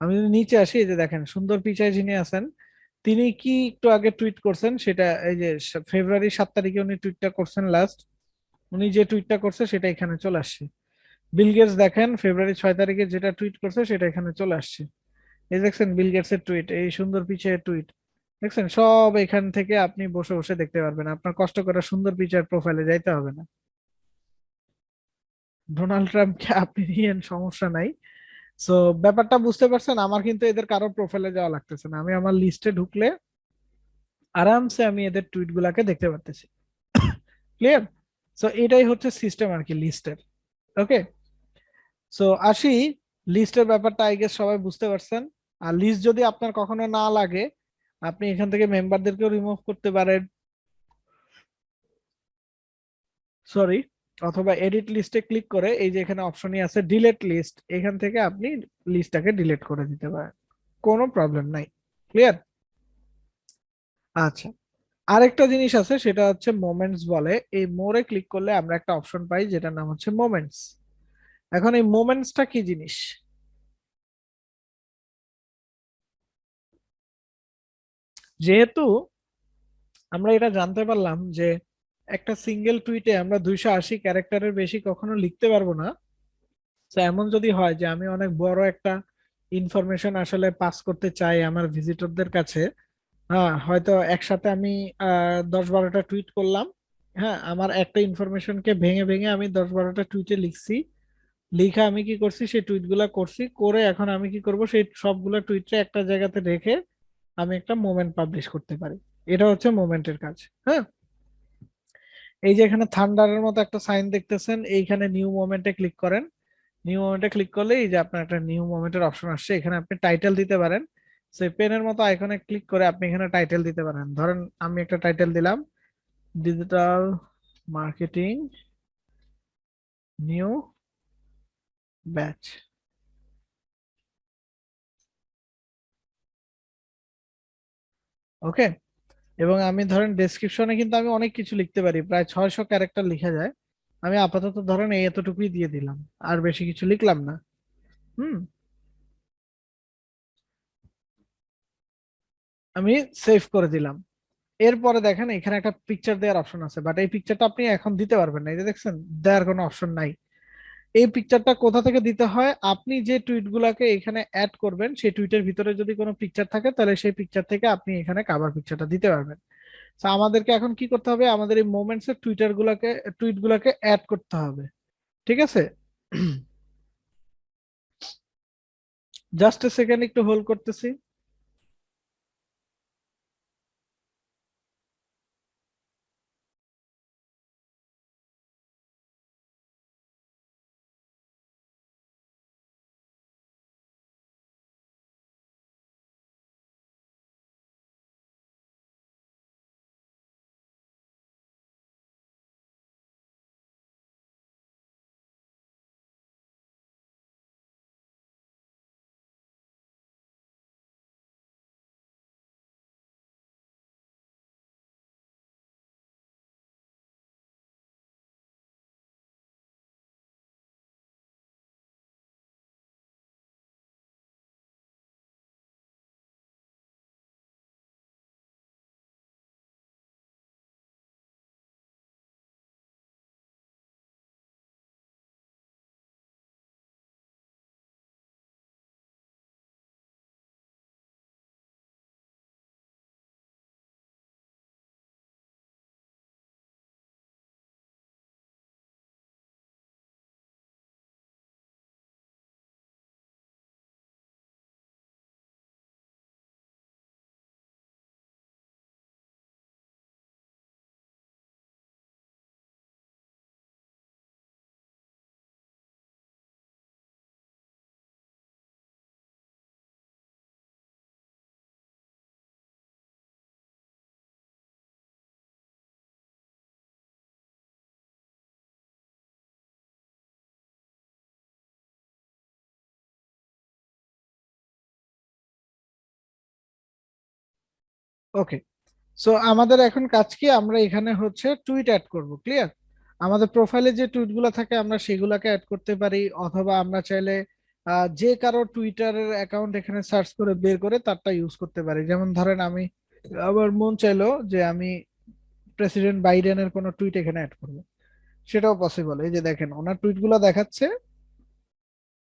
আমি যদি নিচে আসি, এই যে দেখেন সুন্দর পিচাই যিনি আছেন, তিনি কি একটু আগে টুইট করছেন সেটা, এই যে ফেব্রুয়ারি 7 তারিখে উনি টুইটটা করছেন লাস্ট, উনি যে টুইটটা করছে সেটা এখানে চলে আসছে। বিল গেটস দেখেন ফেব্রুয়ারি 6 তারিখে যেটা টুইট করছে সেটা এখানে চলে আসছে। এই দেখছেন বিল গেটস এর টুইট, এই সুন্দর পিচাই টুইট, দেখছেন সব এখান থেকে আপনি বসে বসে দেখতে পারবেন, আপনার কষ্ট করে সুন্দর পিচার প্রোফাইলে যাইতে হবে না। ডোনাল্ড ট্রাম্পকে আপনি নিয়েন, সমস্যা নাই। সো ব্যাপারটা বুঝতে পারছেন, আমার কিন্তু এদের কারোর প্রোফাইলে যাওয়া লাগতেছে না, আমি আমার লিস্টে ঢুকলে আরামসে আমি এদের টুইট গুলাকে দেখতে পারতেছি। ক্লিয়ার? সো এটাই হচ্ছে সিস্টেম আর কি লিস্টের। ওকে, সো আসি, লিস্টের ব্যাপারটা আই গেস সবাই বুঝতে পারছেন। আর লিস্ট যদি আপনার কখনো না লাগে, আপনি এখান থেকে মেম্বারদেরকেও রিমুভ করতে পারেন, সরি, অথবা এডিট লিস্টে ক্লিক করে এই যে এখানে অপশনই আছে ডিলিট লিস্ট, এখান থেকে আপনি লিস্টটাকে ডিলিট করে দিতে পারেন, কোনো প্রবলেম নাই। ক্লিয়ার? আচ্ছা, আরেকটা জিনিস আছে সেটা হচ্ছে মোমেন্টস বলে, এই মোড়ে ক্লিক করলে আমরা একটা অপশন পাই যেটার নাম হচ্ছে মোমেন্টস। এখন এই মোমেন্টসটা কি জিনিস, যেহেতু আমরা এটা জানতে পারলাম যে একটা সিঙ্গেল টুইটে আমরা 280 ক্যারেক্টারের বেশি কখনো লিখতে পারবো না। তো এমন যদি হয় যে আমি অনেক বড় একটা ইনফরমেশন আসলে পাস করতে চাই আমার ভিজিটরদের কাছে, হ্যাঁ হয়তো একসাথে আমি 10-12টা টুইট করলাম, হ্যাঁ আমার একটা ইনফরমেশনকে ভেঙে ভেঙে আমি 10-12টা টুইটে লিখছি, লিখা আমি কি করছি সেই টুইটগুলা করছি করে, এখন আমি কি করব সেই সবগুলা টুইটে একটা জায়গাতে রেখে আমি একটা মোমেন্ট পাবলিশ করতে পারি। এটা হচ্ছে মোমেন্টের কাজ। হ্যাঁ, এই যে এখানে থান্ডারের মতো একটা সাইন দেখতেছেন, এইখানে নিউ মোমেন্টে ক্লিক করেন। নিউ মোমেন্টে ক্লিক করলে এই যে আপনার একটা নিউ মোমেন্টের অপশন আসছে, এখানে আপনি টাইটেল দিতে পারেন। সেই পেনের মতো আইকনে ক্লিক করে আপনি এখানে টাইটেল দিতে পারেন, ধরেন আমি একটা টাইটেল দিলাম ডিজিটাল মার্কেটিং নিউ ব্যাচ। ওকে, এবং আমি ধরেন ডেসক্রিপশনে কিন্তু আমি অনেক কিছু লিখতে পারি, প্রায় 600 ক্যারেক্টার লিখা যায়। আমি আপাতত ধরেন এই এতটুকুই দিয়ে দিলাম, আর বেশি কিছু লিখলাম না। হুম, আমি সেভ করে দিলাম। এরপরে দেখেন এখানে একটা পিকচার দেওয়ার অপশন আছে, বাট এই পিকচারটা আপনি এখন দিতে পারবেন না, এই যে দেখছেন দেওয়ার কোনো অপশন নাই। এই পিকচারটা কোথা থেকে দিতে হয়, আপনি যে টুইট গুলাকে এখানে অ্যাড করবেন সেই টুইটের ভিতরে যদি কোনো পিকচার থাকে তাহলে সেই পিকচার থেকে আপনি এখানে কাভার পিকচারটা দিতে পারবেন। তো আমাদেরকে এখন কি করতে হবে, আমাদের এই মোমেন্টস এর টুইট গুলাকে অ্যাড করতে হবে। ঠিক আছে, জাস্ট এ সেকেন্ড, একটু হোল্ড করতেছি। ওকে, সো আমাদের এখন কাজ কি, আমরা এখানে হচ্ছে টুইট অ্যাড করব, ক্লিয়ার? আমাদের প্রোফাইলে যে টুইট গুলো থাকে আমরা সেগুলোকে অ্যাড করতে পারি, অথবা আমরা চাইলে যে কারো টুইটারের অ্যাকাউন্ট এখানে সার্চ করে বের করে তারটা ইউজ করতে পারি। যেমন ধরেন আমি, আমার মন চাইলো যে আমি প্রেসিডেন্ট বাইডেনের কোনো টুইট এখানে অ্যাড করবো, সেটাও পসিবল। এই যে দেখেন ওনার টুইট গুলো দেখাচ্ছে,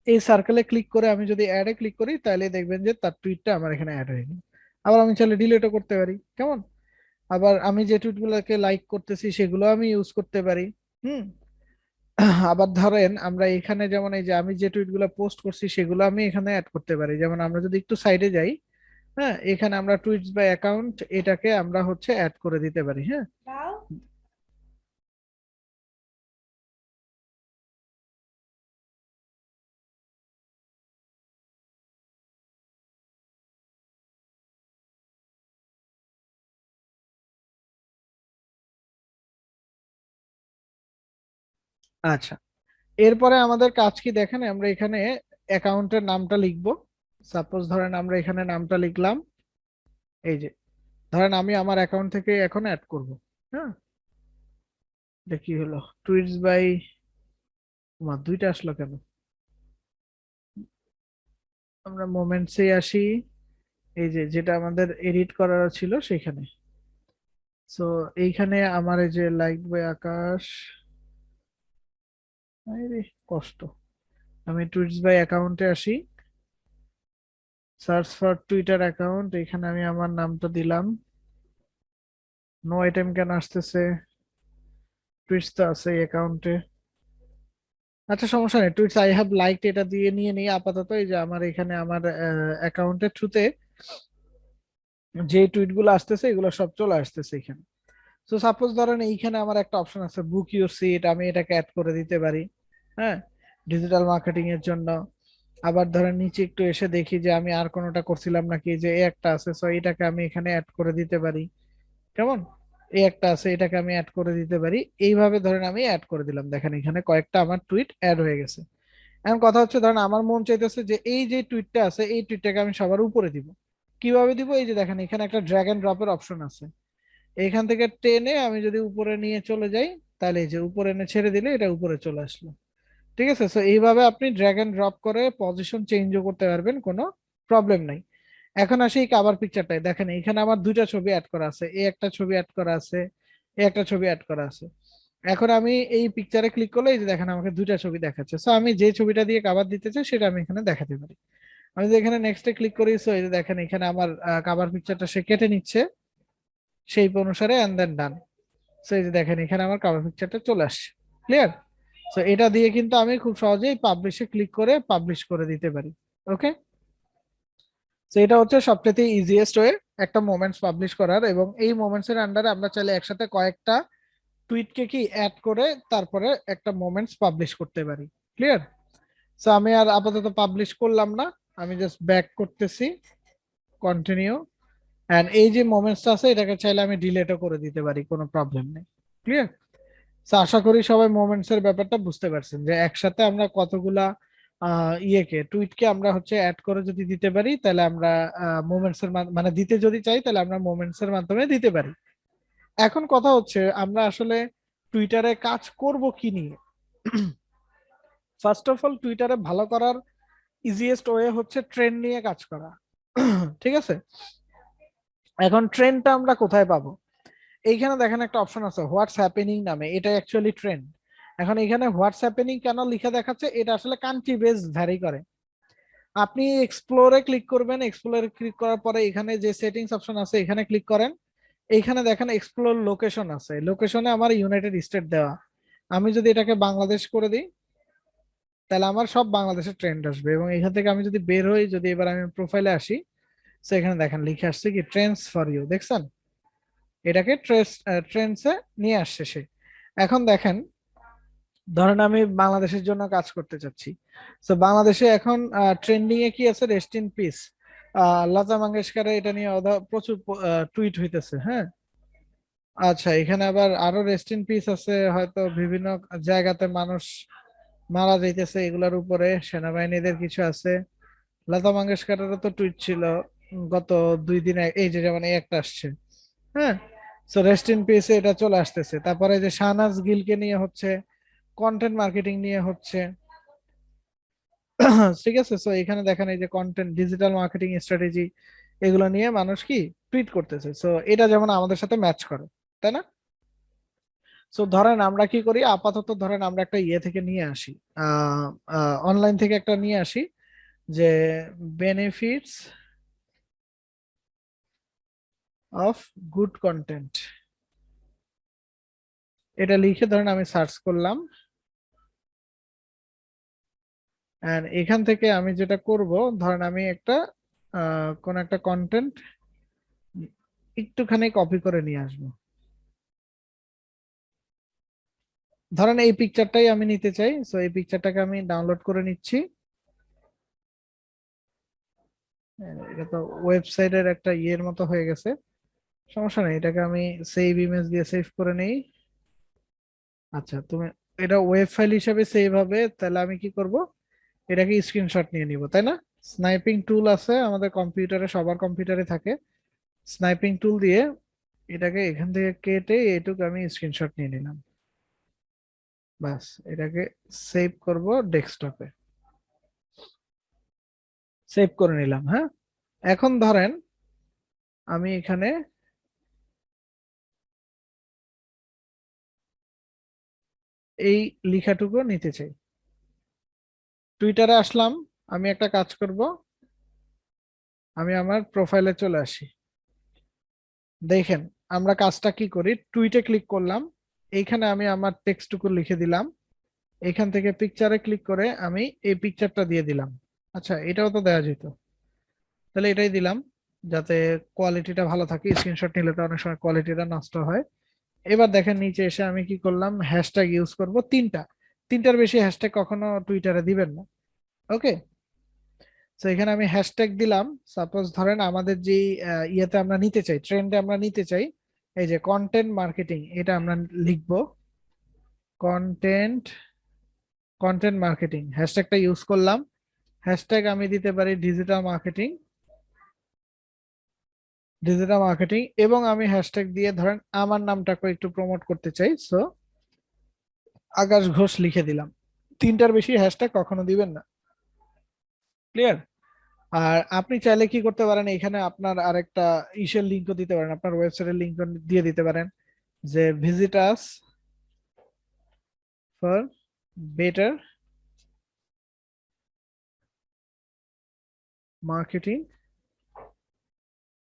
এই সার্কেলে ক্লিক করে আমি যদি অ্যাডে ক্লিক করি তাহলে দেখবেন যে তার টুইটটা আমার এখানে অ্যাড হয়ে গেল। আবার আমি চাইলে ডিলিটও করতে পারি, কেমন? আবার আমি যে টুইট গুলোকে লাইক করতেছি সেগুলো আমি ইউজ করতে পারি। হুম। আবার ধরেন আমরা এখানে যেমন এই যে আমি যে টুইট গুলো পোস্ট করছি সেগুলো আমি এখানে অ্যাড করতে পারি। যেমন আমরা যদি একটু সাইডে যাই, হ্যাঁ, এখানে আমরা টুইটস বাই অ্যাকাউন্ট এটাকে আমরা হচ্ছে অ্যাড করে দিতে পারি। হ্যাঁ, আচ্ছা, এরপরে আমাদের কাজ কি দেখেন, আমরা এখানে অ্যাকাউন্টের নামটা লিখবো। সাপোজ ধরেন আমরা এখানে নামটা লিখলাম, এই যে ধরেন আমি আমার অ্যাকাউন্ট থেকে এখন অ্যাড করব। হ্যাঁ, এটা কি হলো, টুইটস বাই, আমার দুইটা আসলো কেন? আমরা মোমেন্টসে আসি, এই যে যেটা আমাদের এডিট করার ছিল সেখানে। সো এইখানে আমার এই যে লাইক বাই আকাশ, আরে কষ্ট, আমি টুইটস বাই অ্যাকাউন্টে আসি, সার্চ ফর টুইটার অ্যাকাউন্ট, এখানে আমি আমার নামটা দিলাম। নো আইটেম কেন আসতেছে? টুইটস তো আছে অ্যাকাউন্টে। আচ্ছা সমস্যা নেই, টুইটস আই হ্যাভ লাইকড এটা দিয়ে নিয়ে নিই আপাতত। এই যে আমার এখানে আমার অ্যাকাউন্টের থ্রুতে যে টুইট গুলো আসতেছে এগুলো সব চলে আসতেছে এখানে। তো সাপোজ ধরেন এইখানে আমার একটা অপশন আছে বুক ইউর সিট, আমি এটাকে অ্যাড করে দিতে পারি। হ্যাঁ, ডিজিটাল মার্কেটিং এর জন্য। আবার ধরেন নিচে একটু এসে দেখি যে আমি আর কোনোটা করছিলাম নাকি, যে এই একটা আছে, সো এটাকে আমি এখানে অ্যাড করে দিতে পারি, কেমন? এই একটা আছে, এটাকে আমি অ্যাড করে দিতে পারি। এইভাবে ধরেন আমি অ্যাড করে দিলাম, দেখেন এখানে কয়েকটা আমার টুইট অ্যাড হয়ে গেছে। এখন কথা হচ্ছে ধরেন আমার মন চাইতেছে যে এই যে টুইটটা আছে এই টুইটটাকে আমি সবার উপরে দিব। কিভাবে দিব? এই যে দেখেন এখানে একটা ড্র্যাগ এন্ড ড্রপের অপশন আছে, এখান থেকে টেনে আমি যদি উপরে নিয়ে চলে যাই তাহলে এই যে উপরে এনে ছেড়ে দিলে এটা উপরে চলে আসলো। ঠিক আছে, সো এইভাবে আপনি ড্র্যাগ এন্ড ড্রপ করে পজিশন চেঞ্জও করতে পারবেন, কোনো প্রবলেম নাই। এখন আসি এই কাভার পিকচারটাই, দেখেন এখানে আমার দুইটা ছবি অ্যাড করা আছে, এই একটা ছবি অ্যাড করা আছে, এই একটা ছবি অ্যাড করা আছে। এখন আমি এই পিকচারে ক্লিক করলে এই যে দেখেন আমাকে দুইটা ছবি দেখাচ্ছে, সো আমি যে ছবিটা দিয়ে কাভার দিতে চাই সেটা আমি এখানে দেখাতে পারি। আমি যদি এখানে নেক্সটে ক্লিক করি, সো এই যে দেখেন এখানে আমার কাভার পিকচারটা সে কেটে নিচ্ছে সেই অনুসারে, এন্ড দেন ডান। সো এই যে দেখেন এখানে আমার কাভার পিকচারটা চলে আসছে, ক্লিয়ার? সো এটা দিয়ে কিন্তু আমি খুব সহজেই পাবলিশে ক্লিক করে পাবলিশ করে দিতে পারি। ওকে, তো এটা হচ্ছে সবচেয়ে ইজিয়েস্ট ওয়ে একটা মোমেন্টস পাবলিশ করার, এবং এই মোমেন্টস এর আন্ডারে আমরা চাইলে একসাথে কয়েকটা টুইটকে কি অ্যাড করে তারপরে একটা মোমেন্টস পাবলিশ করতে পারি, ক্লিয়ার? সো আমি আর আপাতত পাবলিশ করলাম না, আমি জাস্ট ব্যাক করতেছি, কন্টিনিউ। এন্ড এই যে মোমেন্টসটা আছে এটাকে চাইলে আমি ডিলেটও করে দিতে পারি, কোনো প্রবলেম নেই, ক্লিয়ার? তো আশা করি সবাই মোমেন্টস এর ব্যাপারটা বুঝতে পারছেন, যে একসাথে আমরা কতগুলা ইয়েকে টুইটকে আমরা হচ্ছে অ্যাড করে যদি দিতে পারি তাহলে আমরা মোমেন্টস এর মানে দিতে যদি চাই তাহলে আমরা মোমেন্টস এর মাধ্যমে দিতে পারি। এখন কথা হচ্ছে আমরা আসলে টুইটারে কাজ করব কি নিয়ে। ফার্স্ট অফ অল টুইটারে ভালো করার ইজিয়েস্ট ওয়ে হচ্ছে ট্রেন্ড নিয়ে কাজ করা। ঠিক আছে, এখন ট্রেন্ডটা আমরা কোথায় পাবো? এইখানে দেখেন একটা অপশন আছে হোয়াটস হ্যাপেনিং নামে, এটা অ্যাকচুয়ালি ট্রেন্ড। এখন এখানে হোয়াটস হ্যাপেনিং কেন লিখে দেখাচ্ছে, এটা আসলে কান্ট্রি বেস ভ্যারি করে। আপনি এক্সপ্লোরে ক্লিক করবেন, এক্সপ্লোরে ক্লিক করার পরে এখানে যে সেটিংস অপশন আছে এখানে ক্লিক করেন। এইখানে দেখেন এক্সপ্লোর লোকেশন আছে, লোকেশনে আমার ইউনাইটেড স্টেট দেওয়া। আমি যদি এটাকে বাংলাদেশ করে দিই তাহলে আমার সব বাংলাদেশের ট্রেন্ড আসবে, এবং এখান থেকে আমি যদি বের হই, যদি এবার আমি প্রোফাইলে আসি, তো এখানে দেখেন লিখে আসছে কি ট্রেন্ডস ফর ইউ, দেখছেন? এটাকে ট্রেন্ডসে নিয়ে আসছে সে। এখন দেখেন ধরেন আমি বাংলাদেশের জন্য কাজ করতে চাচ্ছি, তো বাংলাদেশে এখন ট্রেন্ডিং এ কি আছে, রেস্ট ইন পিস লতা মঙ্গেশকরের, এটা নিয়ে প্রচুর টুইট হইতেছে। হ্যাঁ, আচ্ছা এখানে আবার আরো রেস্ট ইন পিস আছে, হয়তো বিভিন্ন জায়গাতে মানুষ মারা যাইতেছে এগুলোর উপরে, সেনাবাহিনীদের কিছু আছে। লতা মঙ্গেশকরেরও তো টুইট ছিল, গত 2 দিন এই যে যেমন এই একটা আসছে, হ্যাঁ। সো রেস্ট ইন পিস এটা চলে আসতেছে। তারপরে যে শাহনাজ গিলকে নিয়ে হচ্ছে, কন্টেন্ট মার্কেটিং নিয়ে হচ্ছে। ঠিক আছে, সো এখানে দেখেন এই যে কন্টেন্ট ডিজিটাল মার্কেটিং স্ট্র্যাটেজি, এগুলো নিয়ে মানুষ কি টুইট করতেছে। সো এটা যেমন আমাদের সাথে ম্যাচ করে, তাই না? সো ধরেন আমরা কি করি, আপাতত ধরেন আমরা একটা ইয়ে থেকে নিয়ে আসি, অনলাইন থেকে একটা নিয়ে আসি, যে বেনিফিটস অফ গুড কন্টেন্ট, এটা লিখে ধরেন আমি সার্চ করলাম। এন্ড এখান থেকে আমি যেটা করব, ধরেন আমি একটা কোন একটা কন্টেন্ট একটুখানি কপি করে নিয়ে আসবো। ধরেন এই পিকচারটাই আমি নিতে চাই, সো এই পিকচারটাকে আমি ডাউনলোড করে নিচ্ছি। এটা তো ওয়েবসাইটের একটা ইয়ের মতো হয়ে গেছে, সমস্যা নেই, এটাকে আমি সেভ ইমেজ দিয়ে সেভ করে নেই। আচ্ছা, তুমি এটা ওয়েব ফাইল হিসেবে সেভ হবে, তাহলে আমি কি করব, এটাকে স্ক্রিনশট নিয়ে নিব, তাই না? স্নাইপিং টুল আছে আমাদের কম্পিউটারে, সবার কম্পিউটারে থাকে। স্নাইপিং টুল দিয়ে এটাকে এখান থেকে কেটে এটুকু আমি স্ক্রিনশট নিয়ে নিলাম। বাস, এটাকে সেভ করব ডেস্কটপে, সেভ করে নিলাম। হ্যাঁ, এখন ধরেন আমি এখানে এই লেখাটুকু নিতে চাই। টুইটারে আসলাম, আমি একটা কাজ করব, আমি আমার প্রোফাইলে চলে আসি। দেখেন আমরা কাজটা কি করি, টুইটে ক্লিক করলাম, এইখানে আমি আমার টেক্সটটুকু লিখে দিলাম, এখান থেকে পিকচারে ক্লিক করে আমি এই পিকচারটা দিয়ে দিলাম। আচ্ছা, এটাও তো দেওয়া যেত, তাহলে এটাই দিলাম, যাতে কোয়ালিটিটা ভালো থাকে। স্ক্রিনশট নিলে তো অনেক সময় কোয়ালিটিটা নষ্ট হয়। এবার দেখেন নিচে এসে আমি কি করলাম, হ্যাশট্যাগ ইউজ করব তিনটার বেশি হ্যাশট্যাগ কখনো টুইটারে দিবেন না। ওকে, তো এখানে আমি হ্যাশট্যাগ দিলাম। সাপোজ ধরেন আমাদের যে ইয়েতে আমরা নিতে চাই, ট্রেন্ডে আমরা নিতে চাই, এই যে কন্টেন্ট মার্কেটিং, এটা আমরা লিখবো কন্টেন্ট, কন্টেন্ট মার্কেটিং, হ্যাশট্যাগটা ইউজ করলাম। হ্যাশট্যাগ আমি দিতে পারি ডিজিটাল মার্কেটিং, ডিজিটাল মার্কেটিং, এবং আমি হ্যাশট্যাগ দিয়ে ধরেন আমার নামটাকে একটু প্রমোট করতে চাই, সো আকাশ ঘোষ লিখে দিলাম। তিনটার বেশি হ্যাশট্যাগ কখনো দিবেন না। ক্লিয়ার? আর আপনি চাইলে কি করতে পারেন, এখানে আপনার আরেকটা ইসের লিঙ্কও দিতে পারেন, আপনার ওয়েবসাইটের লিঙ্ক দিয়ে দিতে পারেন, যে visit us for better marketing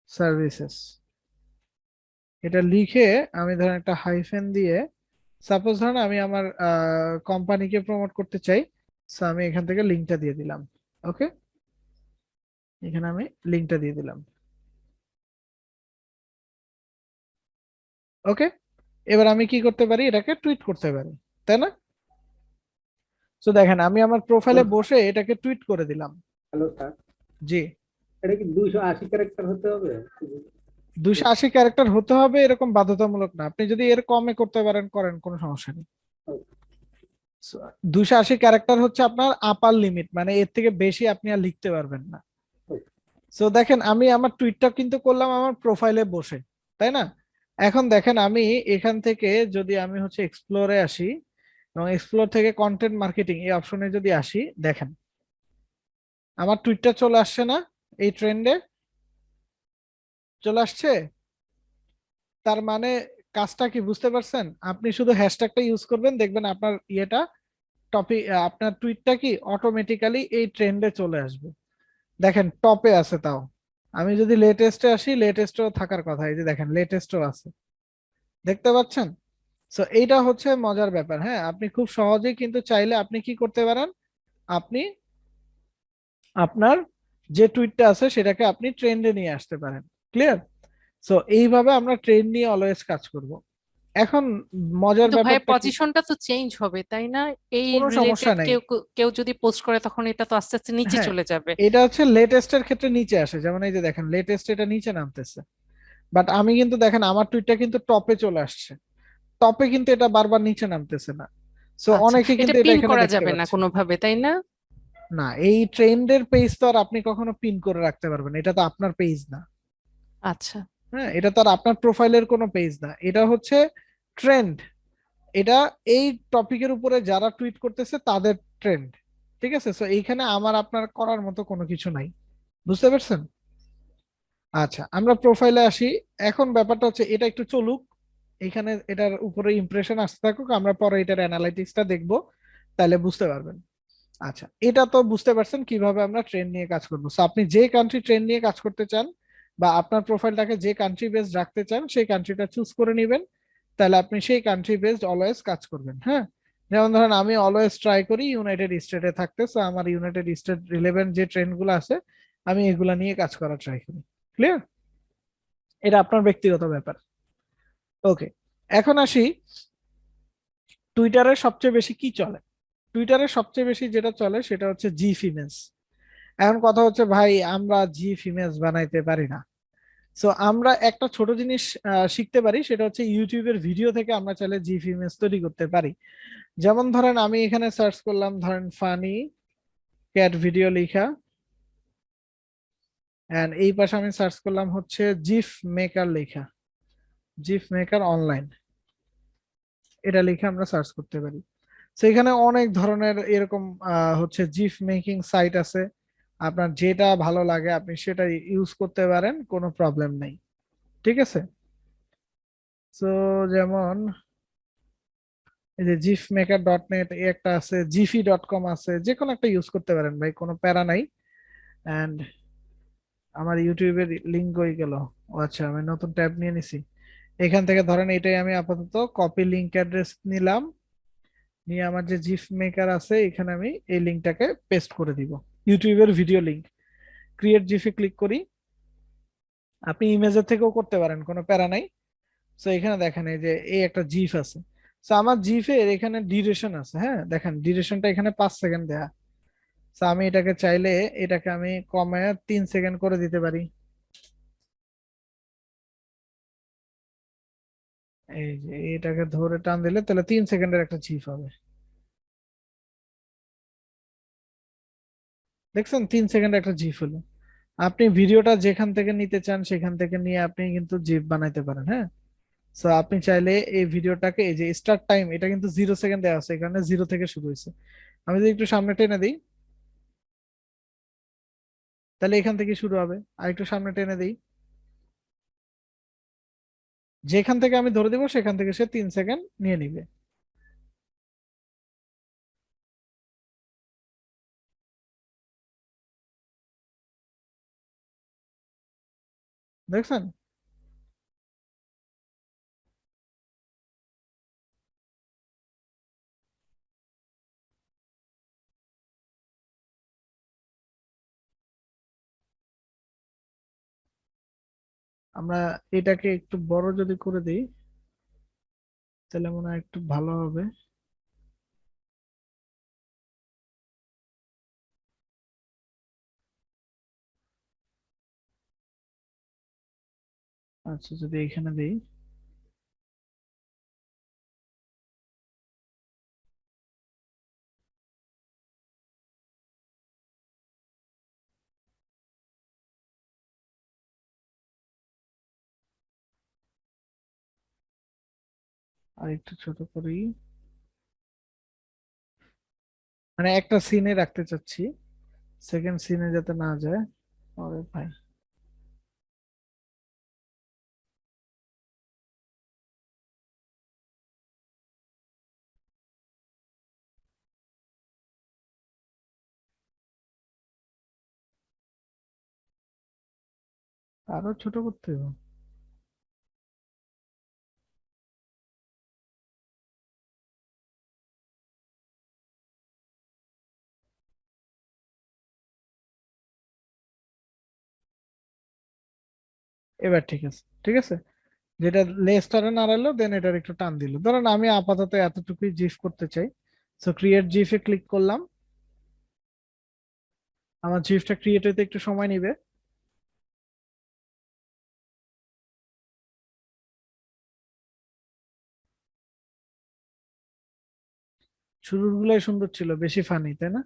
services. এটা লিখে আমি ধরেন একটা হাইফেন দিয়ে, সাপোজ ধরেন আমি আমার কোম্পানিকে প্রমোট করতে চাই, সো আমি এখান থেকে লিঙ্কটা দিয়ে দিলাম। ওকে, এখানে আমি লিঙ্কটা দিয়ে দিলাম। ওকে, এবার আমি কি করতে পারি, এটাকে টুইট করতে পারি, তাই না? তো দেখেন আমি আমার প্রোফাইলে বসে এটাকে টুইট করে দিলাম। হ্যালো স্যার, জি। এটা কি 280 ক্যারেক্টার হতে হবে? 280 ক্যারেক্টার হতে হবে এরকম বাধ্যতামূলক না, আপনি যদি এর কমে করতে পারেন করেন, কোনো সমস্যা নেই। 280 ক্যারেক্টার হচ্ছে আপনার আপার লিমিট, মানে এর থেকে বেশি আপনি আর লিখতে পারবেন না। সো দেখেন আমি আমার টুইটটা কিন্তু করলাম আমার প্রোফাইলে বসে, তাই না? এখন দেখেন আমি এখান থেকে যদি আমি হচ্ছে এক্সপ্লোরে আসি, এবং এক্সপ্লোর থেকে কন্টেন্ট মার্কেটিং এই অপশনে যদি আসি, দেখেন আমার টুইটটা চলে আসছে না, এই ট্রেন্ডে চলে আসছে। তার মানে কাজটা কি বুঝতে পারছেন? আপনি শুধু হ্যাশট্যাগটা ইউজ করবেন, দেখবেন আপনার ইয়েটা টপিক, আপনার টুইটটা কি অটোমেটিক্যালি এই ট্রেন্ডে চলে আসবে। দেখেন টপে আছে তাও। আমি যদি লেটেস্টে আসি, লেটেস্টও থাকার কথা, এই যে দেখেন লেটেস্টও আছে, দেখতে পাচ্ছেন? সো এইটা হচ্ছে মজার ব্যাপার। হ্যাঁ, আপনি খুব সহজেই কিন্তু চাইলে আপনি কি করতে পারেন, আপনি আপনার যে টুইটটা আছে সেটাকে আপনি ট্রেন্ডে নিয়ে আসতে পারেন। ক্লিয়ার? সো এইভাবে আমরা ট্রেন্ড নিয়ে অলওয়েজ কাজ করব। এখন মজার কিন্তু ভাই ব্যাপারটা কি, পজিশনটা তো চেঞ্জ হবে তাই না? এই কোনো সমস্যা রিলেটেড নেই। কেউ কেউ যদি পোস্ট করে তখন এটা তো আস্তে আস্তে নিচে হ্যাঁ, চলে যাবে। এটা হচ্ছে লেটেস্টের ক্ষেত্রে নিচে আসে, যেমন এই যে দেখেন লেটেস্ট এটা নিচে নামতেছে, বাট আমি কিন্তু দেখেন আমার টুইটটা কিন্তু টপে চলে আসছে, টপে কিন্তু এটা বারবার নিচে নামতেছে না। সো আচ্ছা, অনেকে এটা কিন্তু এটা পিন এখানে করা দেখতে যাবে না পাচ্ছে। কোনোভাবে তাই না? না, এই ট্রেন্ডের পেজ তো আর আপনি কখনো পিন করে রাখতে পারবেন না। এটা তো আপনার পেজ না। আচ্ছা। হ্যাঁ, এটা তো আর আপনার প্রোফাইলের কোনো পেজ না, এটা হচ্ছে ট্রেন্ড। এটা এই টপিকের উপরে যারা টুইট করতেছে তাদের ট্রেন্ড। ঠিক আছে, সো এইখানে আমার আপনার করার মতো কোনো কিছু নাই। বুঝতে পারছেন? আচ্ছা, আমরা প্রোফাইলে আসি। এখন ব্যাপারটা হচ্ছে এটা একটু চলুক, এখানে এটার উপরে ইমপ্রেশন আসতে থাকুক, আমরা পরে এটার অ্যানালাইটিক্সটা দেখবো, তাহলে বুঝতে পারবেন। আচ্ছা, এটা তো বুঝতে পারছেন কিভাবে আমরা ট্রেন্ড নিয়ে কাজ করবো। সো আপনি যে কান্ট্রি ট্রেন্ড নিয়ে কাজ করতে চান বা আপনার প্রোফাইলটাকে যে কান্ট্রি বেসড রাখতে চান সেই কান্ট্রিটা চুজ করে নেবেন। তাহলে আপনি সেই কান্ট্রি বেসড অলওয়েজ কাজ করবেন। হ্যাঁ, যেমন ধরেন আমি অলওয়েজ ট্রাই করি ইউনাইটেড স্টেটে থাকতে, সো আমার ইউনাইটেড স্টেট রিলেভেন্ট যে ট্রেন্ড গুলো আছে আমি এগুলা নিয়ে কাজ করার ট্রাই করি। ক্লিয়ার? এটা আপনার ব্যক্তিগত ব্যাপার। ওকে, এখন আসি টুইটারে সবচেয়ে বেশি কি চলে। টুইটারে সবচেয়ে বেশি যেটা চলে সেটা হচ্ছে জিফ ইমেজ। এখন কথা হচ্ছে ভাই, আমরা জিফ ইমেজ বানাইতে পারি না। সো আমরা একটা ছোট জিনিস শিখতে পারি, সেটা হচ্ছে ইউটিউবের ভিডিও থেকে আমরা চাইলে জিফ ইমেজ তৈরি করতে পারি। যেমন ধরেন আমি এখানে সার্চ করলাম, ধরেন ফানি ক্যাট ভিডিও লিখা, এন্ড এই পাশে আমি সার্চ করলাম হচ্ছে জিফ মেকার লেখা, জিফ মেকার অনলাইন, এটা লিখে আমরা সার্চ করতে পারি। তো এখানে অনেক ধরনের এরকম হচ্ছে জিফ মেকিং সাইট আছে। আপনার যেটা ভালো লাগে আপনি সেটা ইউজ করতে পারেন, কোনো প্রবলেম নেই। ঠিক আছে, তো যেমন এই যে জিফ মেকার .net একটা আছে, jiffy.com আছে, যে কোনো একটা ইউজ করতে পারেন ভাই, কোনো প্যারা নাই। এন্ড আমার ইউটিউবের লিঙ্ক হয়ে গেল। ও আচ্ছা, আমি নতুন ট্যাব নিয়ে নিছি। এখান থেকে ধরেন এটাই আমি আপাতত কপি লিঙ্ক অ্যাড্রেস নিলাম, নিয়ে আমার যে জিফ মেকার আছে এখানে আমি এই লিঙ্কটাকে পেস্ট করে দিব, ইউটিউবের ভিডিও লিঙ্ক। ক্রিয়েট জিফে ক্লিক করি। আপনি ইমেজের থেকেও করতে পারেন, কোনো প্যারা নাই। তো এখানে দেখেন এই যে এই একটা জিফ আছে। তো আমার জিফের এখানে ডিউরেশন আছে, হ্যাঁ দেখেন ডিউরেশনটা এখানে 5 সেকেন্ড দেয়া। তো আমি এটাকে চাইলে এটাকে আমি কমে 3 সেকেন্ড করে দিতে পারি। এই যে এটাকে ধরে টান দিলে তাহলে 3 সেকেন্ডের একটা জিফ হবে। দেখছেন, 3 সেকেন্ড একটা জিফ হলো। আপনি ভিডিওটা যেখান থেকে নিতে চান সেখান থেকে নিয়ে আপনি কিন্তু জিফ বানাইতে পারেন। হ্যাঁ, সো আপনি চাইলে এই ভিডিওটাকে, এই যে স্টার্ট টাইম এটা কিন্তু 0 সেকেন্ড দেওয়া আছে, এখানে 0 থেকে শুরু হয়েছে। আমি যদি একটু সামনে টেনে দিই তাহলে এখান থেকে শুরু হবে, আর একটু সামনে টেনে দিই, যেখান থেকে আমি ধরে দিব সেখান থেকে সে 3 সেকেন্ড নিয়ে নিবে। দেখছেন? আমরা এটাকে একটু বড় যদি করে দিই তাহলে মনে হয় একটু ভালো হবে। আচ্ছা, যদি এখানে দিই, আর একটু ছোট করি, মানে একটা সিনে রাখতে চাচ্ছি, সেকেন্ড সিনে যাতে না যায়। ওরে ভাই, আরো ছোট করতে হবে। এবার ঠিক আছে, ঠিক আছে। যেটা লেসটারে নাড়ালো দেন এটার একটু টান দিল, ধরেন আমি আপাতত এতটুকুই জিফ করতে চাই। সো ক্রিয়েট জিফে ক্লিক করলাম। আমার জিফটা ক্রিয়েট হতে একটু সময় নিবে। শুরুর গুলাই সুন্দর ছিল, বেশি ফানি তাই না?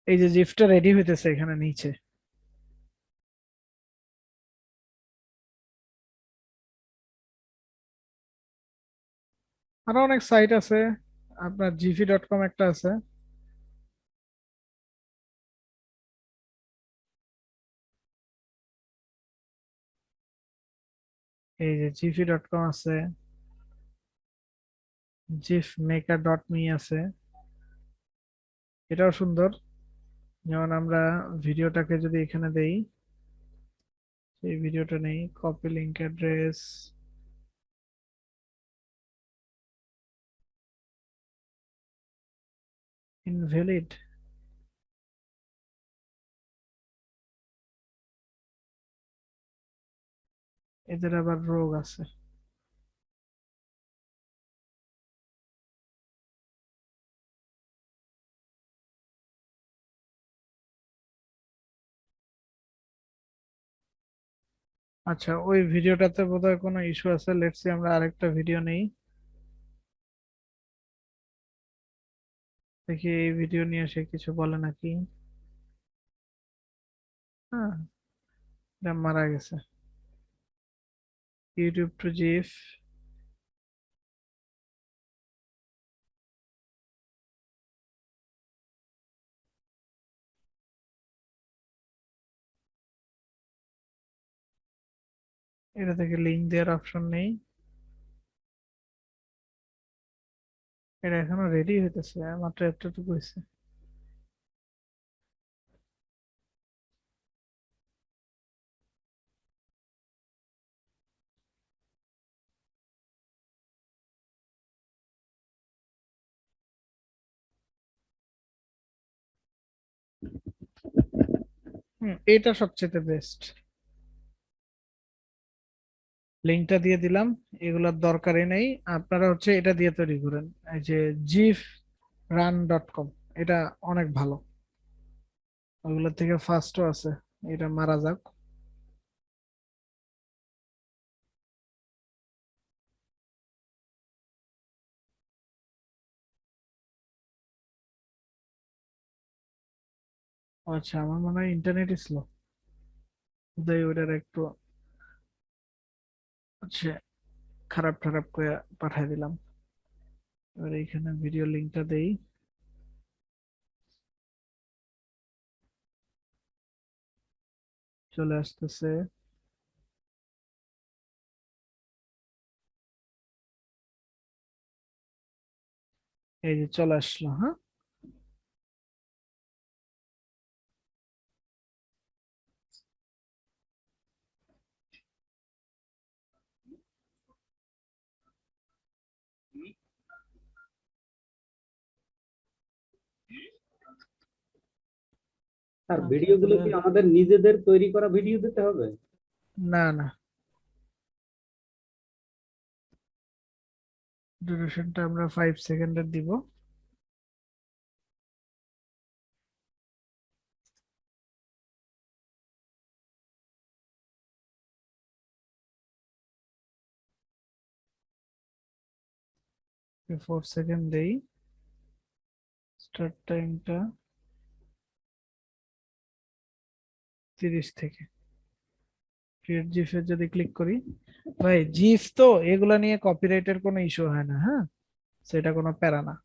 এই যে জিফটা রেডি হইতেছে এখানে নিচে। আরো অনেক সাইট আছে, আপনার gf.com একটা আছে। এই যে gf.com আছে, gifmaker.me আছে, এটাও সুন্দর। যেমন আমরা ভিডিওটাকে যদি এখানে দেই, এই ভিডিওটা নেই, কপি লিংক অ্যাড্রেস, ইনভ্যালিড, এদের আবার রোগ আছে। আচ্ছা, ওই ভিডিওটাতে বোধহয় কোনো ইস্যু আছে, লেটস সি আমরা আরেকটা ভিডিও নেই, দেখি এই ভিডিও নিয়ে সে কিছু বলে নাকি। হ্যাঁ, এটা মারা গেছে। ইউটিউব টু জিফ, এটা থেকে লিংক দেওয়ার অপশন নেই। এটা এখনো রেডি হইতেছে, মাত্র এতটুকু হয়েছে। এটা সবচেয়ে বেস্ট। লিংকটা দিয়ে দিলাম, এগুলোর দরকারই নেই, আপনারা হচ্ছে এটা দিয়ে তৈরি করেন। এই যে gifrun.com, এটা অনেক ভালো, ওগুলোর থেকে ফাস্টও আছে। এটা মারা যাক। আচ্ছা, আমার মনে হয় ইন্টারনেট স্লো, তাই ওটার একটু হচ্ছে খারাপ খারাপ করে পাঠিয়ে দিলাম। এবার এইখানে ভিডিও লিংকটা দেই, চলে আসতেছে। এই যে চলে আসলো, হ্যাঁ। আর আচ্ছা, ভিডিওগুলো তাহলে কি আমাদের নিজেদের তৈরি করা ভিডিও দিতে হবে? না না, ডিউরেশনটা আমরা 5 সেকেন্ডের দিব। 4 সেকেন্ড দেই। স্টার্ট টাইমটা 30 থেকে। ক্রিয়েট জিফে যদি ক্লিক করি, ভাই জিফ তো এগুলা নিয়ে কপিরাইটের কোনো ইস্যু হয় না, হ্যাঁ, সেটা কোনো প্যারা না।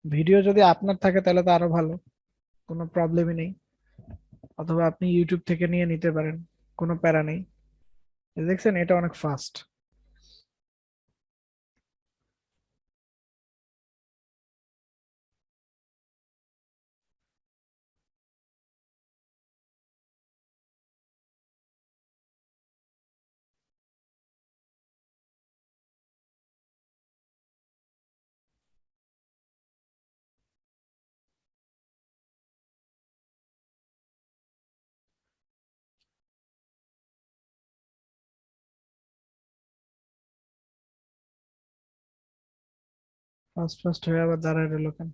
ভিডিও যদি আপনার থাকে তাহলে তো আরো ভালো, কোনো প্রবলেমই নেই। অথবা আপনি ইউটিউব থেকে নিয়ে নিতে পারেন, কোনো প্যারা নেই। এই দেখছেন, এটা অনেক ফাস্ট। ফাস্ট ফাস্ট হয়ে আবার দাঁড়ায় রইলো কেন?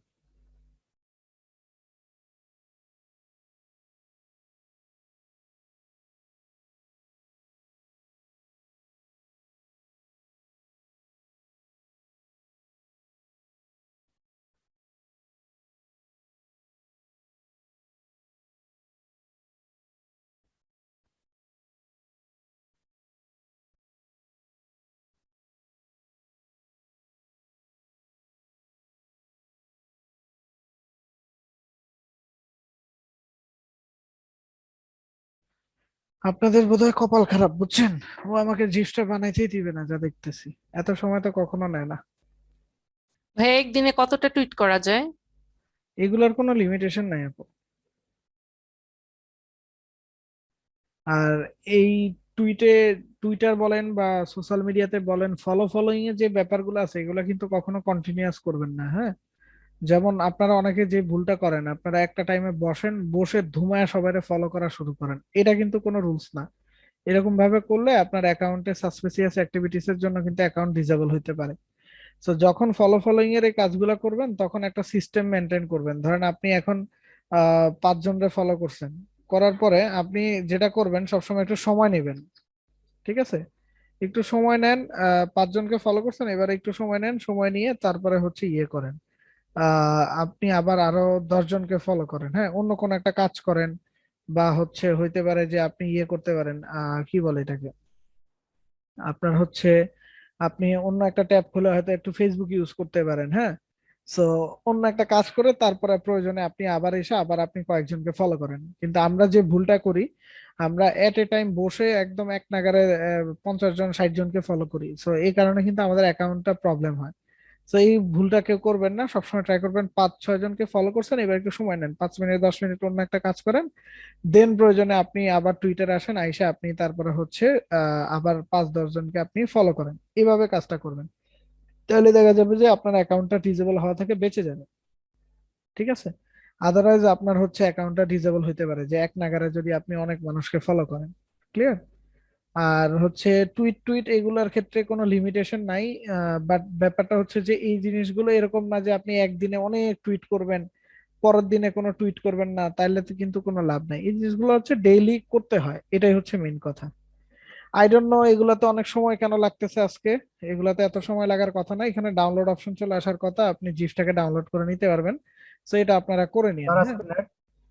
আপনাদের বোধহয় কপাল খারাপ, বুঝছেন? ও আমাকে জিফটা বানাইতেই দিবে না, যা দেখতেছি। এত সময় তো কখনো নেয় না। ভাইয়া একদিনে কতটা টুইট করা যায়? এগুলোর কোনো লিমিটেশন নাই আপু। আর এই টুইটে, টুইটার বলেন বা সোশ্যাল মিডিয়াতে বলেন, ফলোইং এর যে ব্যাপারগুলো আছে এগুলো কিন্তু কখনো কন্টিনিউয়াস করবেন না, হ্যাঁ? যেমন আপনারা অনেকে যে ভুলটা করেন, আপনারা একটা টাইমে বসেন, বসে ধুমায় সবাইকে ফলো করা শুরু করেন, এটা কিন্তু কোনো রুলস না। এরকম ভাবে করলে আপনার অ্যাকাউন্টে সাসপিসিয়াস অ্যাক্টিভিটিস এর জন্য কিন্তু অ্যাকাউন্ট ডিসেবল হতে পারে। তো যখন ফলোইং এর এই কাজগুলো করবেন তখন একটা সিস্টেম মেনটেন করবেন। ধরেন আপনি এখন 5 জনকে ফলো করছেন, করার পরে আপনি যেটা করবেন সবসময় একটু সময় নেবেন, ঠিক আছে? একটু সময় নেন, 5 জনকে ফলো করছেন, এবার একটু সময় নেন, সময় নিয়ে তারপরে হচ্ছে ইয়ে করেন, আপনি আবার আরো 10 জনকে ফলো করেন, হ্যাঁ, অন্য কোনো একটা কাজ করেন। বা হচ্ছে হইতে পারে যে আপনি ইয়ে করতে পারেন, কি বলে এটাকে, আপনার হচ্ছে আপনি অন্য একটা ট্যাব খুলে হয়তো একটু ফেসবুক ইউজ করতে পারেন, হ্যাঁ। সো অন্য একটা কাজ করে তারপরে প্রয়োজনে আপনি আবার এসে আবার আপনি কয়েকজনকে ফলো করেন। কিন্তু আমরা যে ভুলটা করি, আমরা এট এ টাইম বসে একদম এক নাগাড়ে 50 জন 60 জনকে ফলো করি। সো এই কারণে কিন্তু আমাদের অ্যাকাউন্টটা প্রবলেম হয়। তো এই ভুলটা কেউ করবেন না, সবসময় ট্রাই করবেন 5 6 জনকে ফলো করছেন, এবার একটু সময় নেন, 5 মিনিট 10 মিনিট অন্য একটা কাজ করেন, দেন প্রয়োজনে আপনি আবার টুইটারে আসেন, আইসা আপনি তারপরে হচ্ছে আবার 5 10 জনকে আপনি ফলো করেন। এইভাবে কাজটা করবেন, তাহলে দেখা যাবে যে আপনার অ্যাকাউন্টটা ডিজেবল হওয়া থেকে বেঁচে যাবে, ঠিক আছে? আদারওয়াইজ আপনার হচ্ছে অ্যাকাউন্টটা ডিজেবল হতে পারে যে এক নাগারে যদি আপনি অনেক মানুষকে ফলো করেন। ক্লিয়ার? আর হচ্ছে টুইট টুইট এগুলোর ক্ষেত্রে কোনো লিমিটেশন নাই। বাট ব্যাপারটা হচ্ছে যে এই জিনিসগুলো এরকম না যে আপনি একদিনে অনেক টুইট করবেন, পরের দিনে কোনো টুইট করবেন না, তাইলে তো কিন্তু কোনো লাভ নাই। এই জিনিসগুলো হচ্ছে ডেইলি করতে হয়, এটাই হচ্ছে মেইন কথা। আই ডোন্ট নো এগুলাতে অনেক সময় কেন লাগতেছে আজকে। এগুলাতে এত সময় লাগার কথা না, এখানে ডাউনলোড অপশন চলে আসার কথা, আপনি জিফটাকে ডাউনলোড করে নিতে পারবেন। তো এটা আপনারা করে নিন, স্যার হ্যাঁ। আজকে নেট